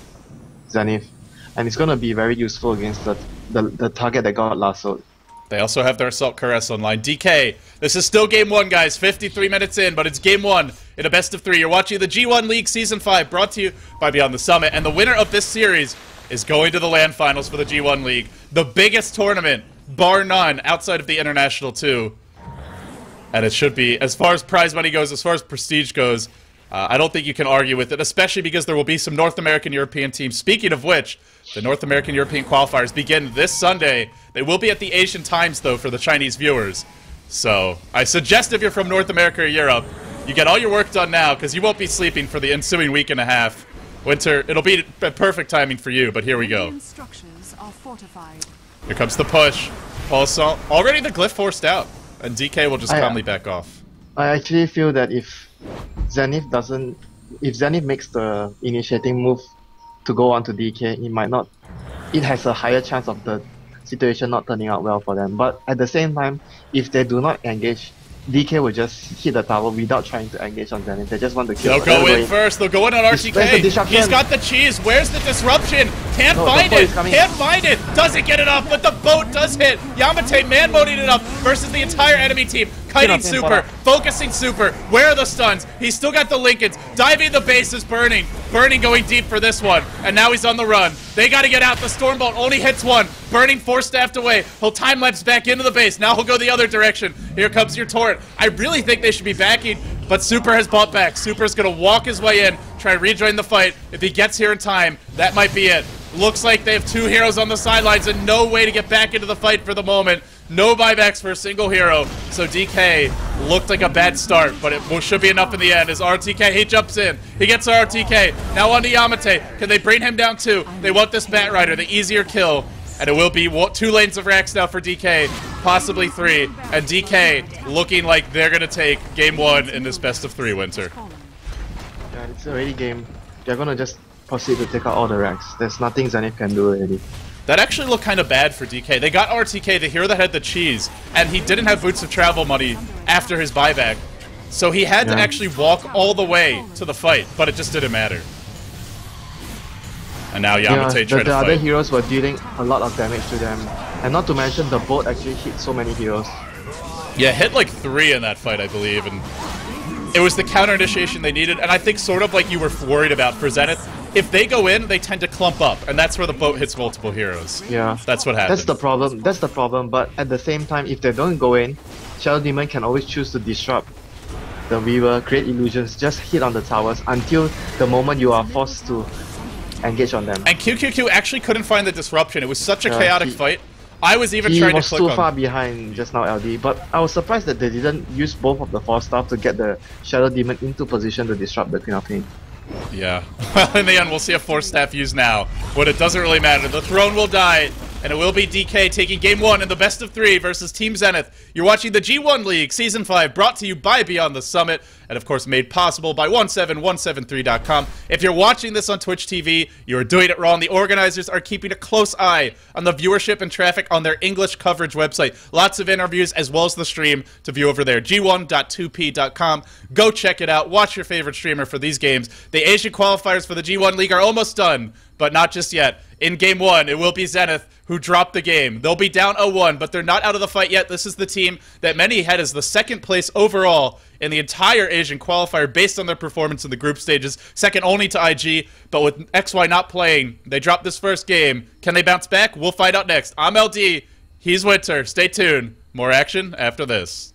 Zenith, and it's going to be very useful against the target that got lassoed. They also have their Assault Cuirass online. DK, this is still Game 1, guys. 53 minutes in, but it's Game 1 in a best of 3. You're watching the G1 League Season 5, brought to you by Beyond the Summit. And the winner of this series is going to the LAN Finals for the G1 League. The biggest tournament, bar none, outside of the International 2. And it should be, as far as prize money goes, as far as prestige goes, I don't think you can argue with it, especially because there will be some North American European teams. Speaking of which, the North American European qualifiers begin this Sunday. They will be at the Asian times, though, for the Chinese viewers. So I suggest if you're from North America or Europe, you get all your work done now, because you won't be sleeping for the ensuing week and a half. Winter, it'll be perfect timing for you, but here we go. Structures are fortified. Here comes the push. Pulsar. Already the glyph forced out, and DK will just calmly back off. I actually feel that if Zenith makes the initiating move to go on to DK, it has a higher chance of the situation not turning out well for them. But at the same time, if they do not engage, DK will just hit the tower without trying to engage on Zenith. They just want to kill. They'll go in first. They'll go in on RTK. He's got the cheese. Where's the disruption? Can't find it. Can't find it. Doesn't get it up, but the boat does hit. Yamate man-moding it up versus the entire enemy team. Kiting super. Focusing super. Where are the stuns? He's still got the Lincolns. Diving the base is burning. Burning going deep for this one. And now he's on the run. They got to get out. The Stormbolt only hits one. Burning 4-staffed away. He'll time-lapse back into the base. Now he'll go the other direction. Here comes your turret. I really think they should be backing, but Super has bought back. Super's going to walk his way in, try to rejoin the fight. If he gets here in time, that might be it. Looks like they have two heroes on the sidelines and no way to get back into the fight for the moment. No buybacks for a single hero. So DK looked like a bad start, but it should be enough in the end as RTK, he jumps in. He gets RTK. Now on to Yamate. Can they bring him down too? They want this Bat Rider, the easier kill. And it will be 2 lanes of racks now for DK, possibly 3. And DK looking like they're going to take game 1 in this best of 3 winter. Yeah, it's already game. They're going to just proceed to take out all the racks. There's nothing Zenith can do already. That actually looked kind of bad for DK. They got RTK, the hero that had the cheese, and he didn't have boots of travel money after his buyback. So he had to actually walk all the way to the fight, but it just didn't matter. And now Yamate tried to fight. The other heroes were dealing a lot of damage to them. And not to mention, the boat actually hit so many heroes. Yeah, hit like 3 in that fight, I believe. And it was the counter initiation they needed. And I think sort of like you were worried about for Zenith, if they go in, they tend to clump up. And that's where the boat hits multiple heroes. Yeah. That's what happens. That's the problem. That's the problem. But at the same time, if they don't go in, Shadow Demon can always choose to disrupt the Weaver, create illusions, just hit on the towers until the moment you are forced to engage on them. And QQQ actually couldn't find the disruption. It was such a chaotic fight. I was even trying to click on... He was too far behind just now, LD, but I was surprised that they didn't use both of the 4-staff to get the Shadow Demon into position to disrupt the Queen of Pain. Yeah. Well, in the end, we'll see a 4-staff used now, but it doesn't really matter. The throne will die, and it will be DK taking game 1 in the best of 3 versus Team Zenith. You're watching the G1 League Season 5, brought to you by Beyond the Summit, and of course made possible by 17173.com. If you're watching this on Twitch TV, you're doing it wrong. The organizers are keeping a close eye on the viewership and traffic on their English coverage website. Lots of interviews as well as the stream to view over there, g1.2p.com. Go check it out. Watch your favorite streamer for these games. The Asian qualifiers for the G1 League are almost done, but not just yet. In game 1, it will be Zenith who dropped the game. They'll be down 0-1, but they're not out of the fight yet. This is the team that many had as the 2nd place overall in the entire Asian qualifier based on their performance in the group stages, second only to IG, but with XY not playing, they dropped this first game. Can they bounce back? We'll find out next. I'm LD, he's Winter. Stay tuned. More action after this.